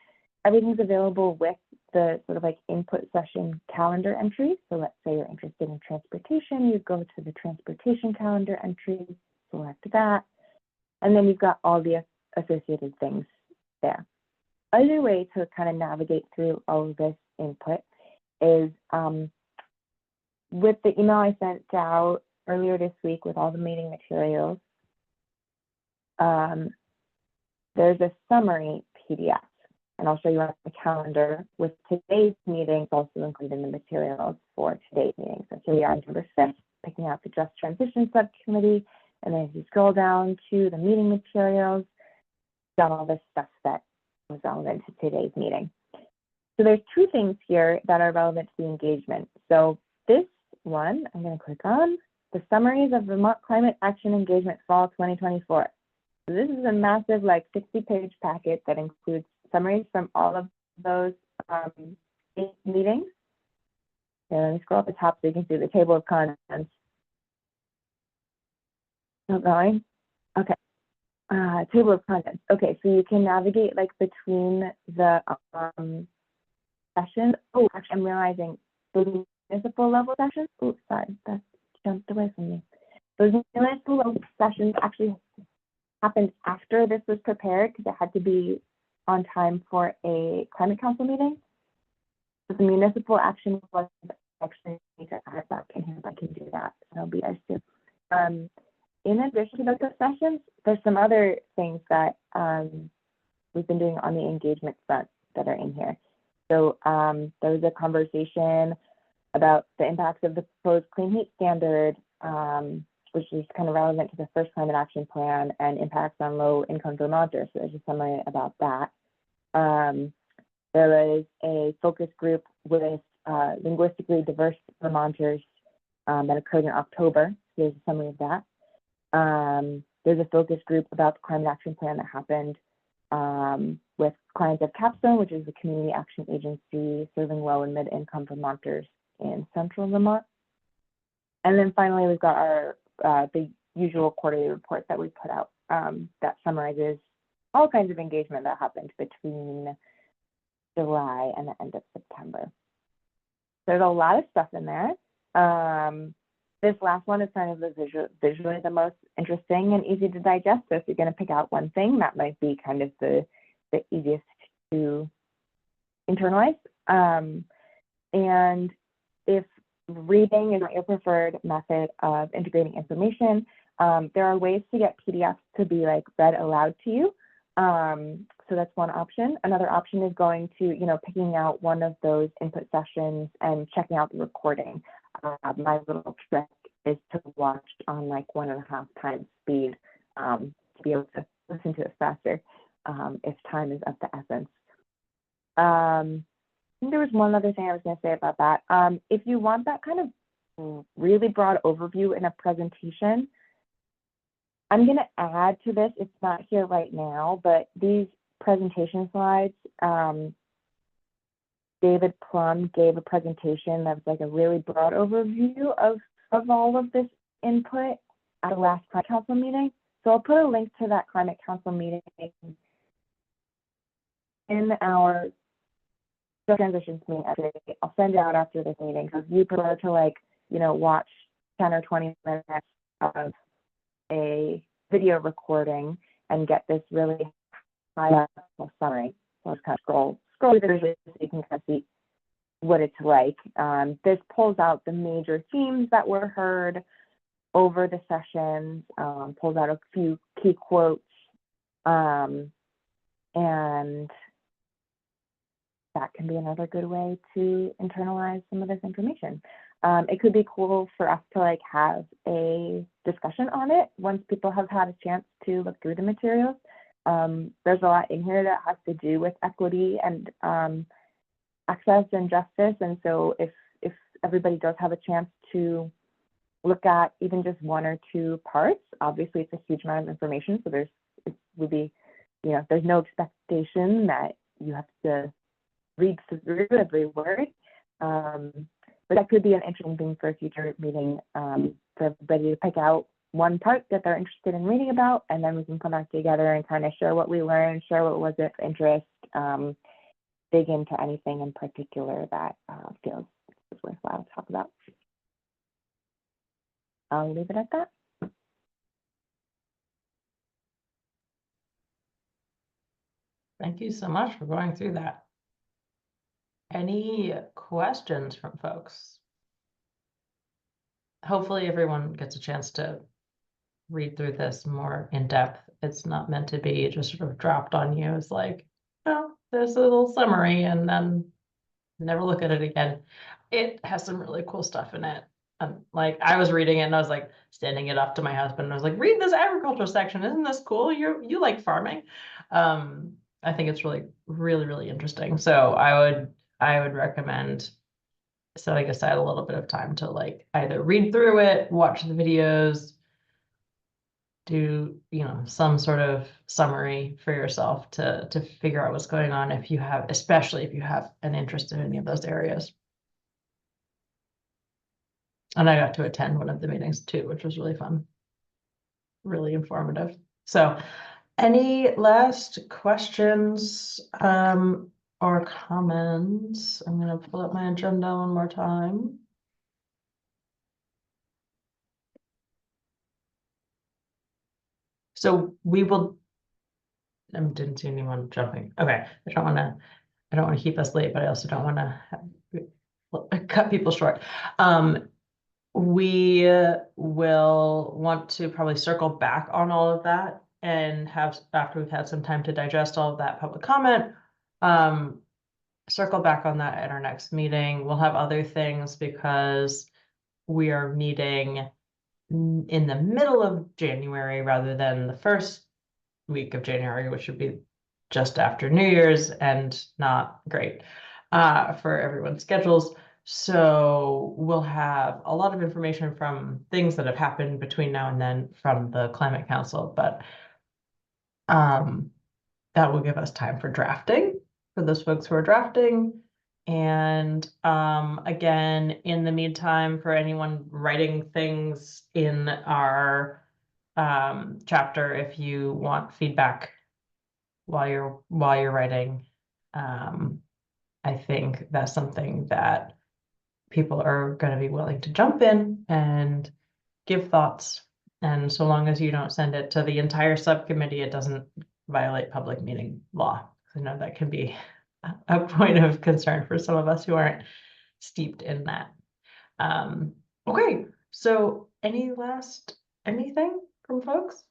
everything's available with the sort of like input session calendar entries. So let's say you're interested in transportation, you go to the transportation calendar entry, select that, and then you've got all the associated things there. Other way to kind of navigate through all of this input is with the email I sent out earlier this week with all the meeting materials, there's a summary PDF, and I'll show you on the calendar with today's meetings also included in the materials for today's meeting. So here we are on November 5th, picking out the Just Transition Subcommittee, and then if you scroll down to the meeting materials, got all this stuff that was relevant to today's meeting. So there's 2 things here that are relevant to the engagement. So this one, I'm going to click on the summaries of Vermont Climate Action Engagement Fall 2024. So this is a massive, like 60-page packet that includes summaries from all of those 8 meetings. Okay, let me scroll up the top so you can see the table of contents. Still going? Okay. Table of contents. Okay, so you can navigate like between the sessions. Oh, actually, I'm realizing those municipal level sessions. Oh, sorry, that jumped away from me. Those municipal level sessions actually happened after this was prepared because it had to be on time for a climate council meeting. So the municipal action was actually need to add that in here if I can do that. That'll be nice too. In addition to those sessions, there's some other things that we've been doing on the engagement front that are in here. So there was a conversation about the impacts of the proposed clean heat standard, which is kind of relevant to the first climate action plan and impacts on low-income Vermonters. So there's a summary about that. There was a focus group with linguistically diverse Vermonters that occurred in October. So there's a summary of that. There's a focus group about the climate action plan that happened with clients of Capstone, which is the community action agency serving low and mid-income Vermonters in central Vermont. And then finally, we've got our the usual quarterly report that we put out that summarizes all kinds of engagement that happened between July and the end of September. There's a lot of stuff in there. This last one is kind of the visually the most interesting and easy to digest. So if you're going to pick out one thing, that might be kind of the easiest to internalize. And if reading is not your preferred method of integrating information, there are ways to get PDFs to be like read aloud to you. So that's one option. Another option is going to, picking out one of those input sessions and checking out the recording. My little trick is to watch on like 1.5 times speed to be able to listen to it faster if time is of the essence. I think there was one other thing I was going to say about that. If you want that kind of really broad overview in a presentation, I'm going to add to this. It's not here right now, but these presentation slides, David Plum gave a presentation that was like a really broad overview of all of this input at the last Climate Council meeting. So I'll put a link to that Climate Council meeting in our transitions meeting. I'll send it out after this meeting. So if you prefer to watch 10 or 20 minutes of a video recording and get this really high level summary. So let's kind of scroll through so you can kind of see what it's like. This pulls out the major themes that were heard over the sessions, pulls out a few key quotes, and that can be another good way to internalize some of this information. It could be cool for us to like have a discussion on it once people have had a chance to look through the materials. There's a lot in here that has to do with equity and access and justice. And so if everybody does have a chance to look at even just one or two parts, obviously it's a huge amount of information. So there's no expectation that you have to read through every word. But that could be an interesting thing for a future meeting, for everybody to pick out one part that they're interested in reading about, and then we can come back together and kind of share what we learned, share what was of interest, dig into anything in particular that feels worthwhile to talk about. I'll leave it at that. Thank you so much for going through that. Any questions from folks? Hopefully everyone gets a chance to read through this more in depth. It's not meant to be just sort of dropped on you as like, oh, there's a little summary and then never look at it again. It has some really cool stuff in it. Like I was reading it and I was like standing it up to my husband and I was like, read this agriculture section. Isn't this cool? You like farming. I think it's really, really, really interesting. So I would recommend setting aside a little bit of time to like either read through it, watch the videos, do some sort of summary for yourself to figure out what's going on especially if you have an interest in any of those areas. And I got to attend one of the meetings too, which was really fun, really informative. So any last questions or comments? I'm going to pull up my agenda one more time. So we will, I didn't see anyone jumping. Okay, I don't want to keep us late, but I also don't want to cut people short. We will want to probably circle back on all of that and after we've had some time to digest all of that public comment, circle back on that at our next meeting. We'll have other things because we are meeting in the middle of January rather than the first week of January, which would be just after New Year's and not great for everyone's schedules. So we'll have a lot of information from things that have happened between now and then from the Climate Council, but that will give us time for drafting for those folks who are drafting. And again, in the meantime, for anyone writing things in our chapter, if you want feedback while you're writing, I think that's something that people are going to be willing to jump in and give thoughts. And so long as you don't send it to the entire subcommittee, it doesn't violate public meeting law. I know that can be a point of concern for some of us who aren't steeped in that. Okay, so anything from folks?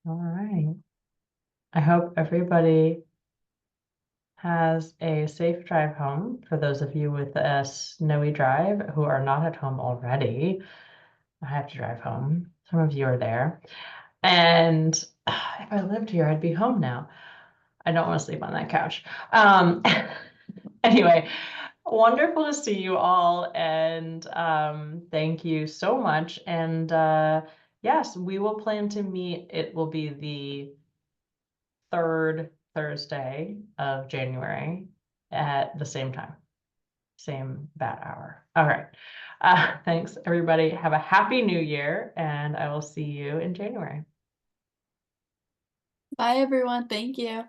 All right. I hope everybody has a safe drive home. For those of you with a snowy drive who are not at home already, I have to drive home. Some of you are there. And if I lived here, I'd be home now. I don't want to sleep on that couch. Anyway, wonderful to see you all. And thank you so much. And yes, we will plan to meet. It will be the third Thursday of January at the same time, same bat hour. All right. Thanks, everybody. Have a happy new year, and I will see you in January. Bye, everyone. Thank you.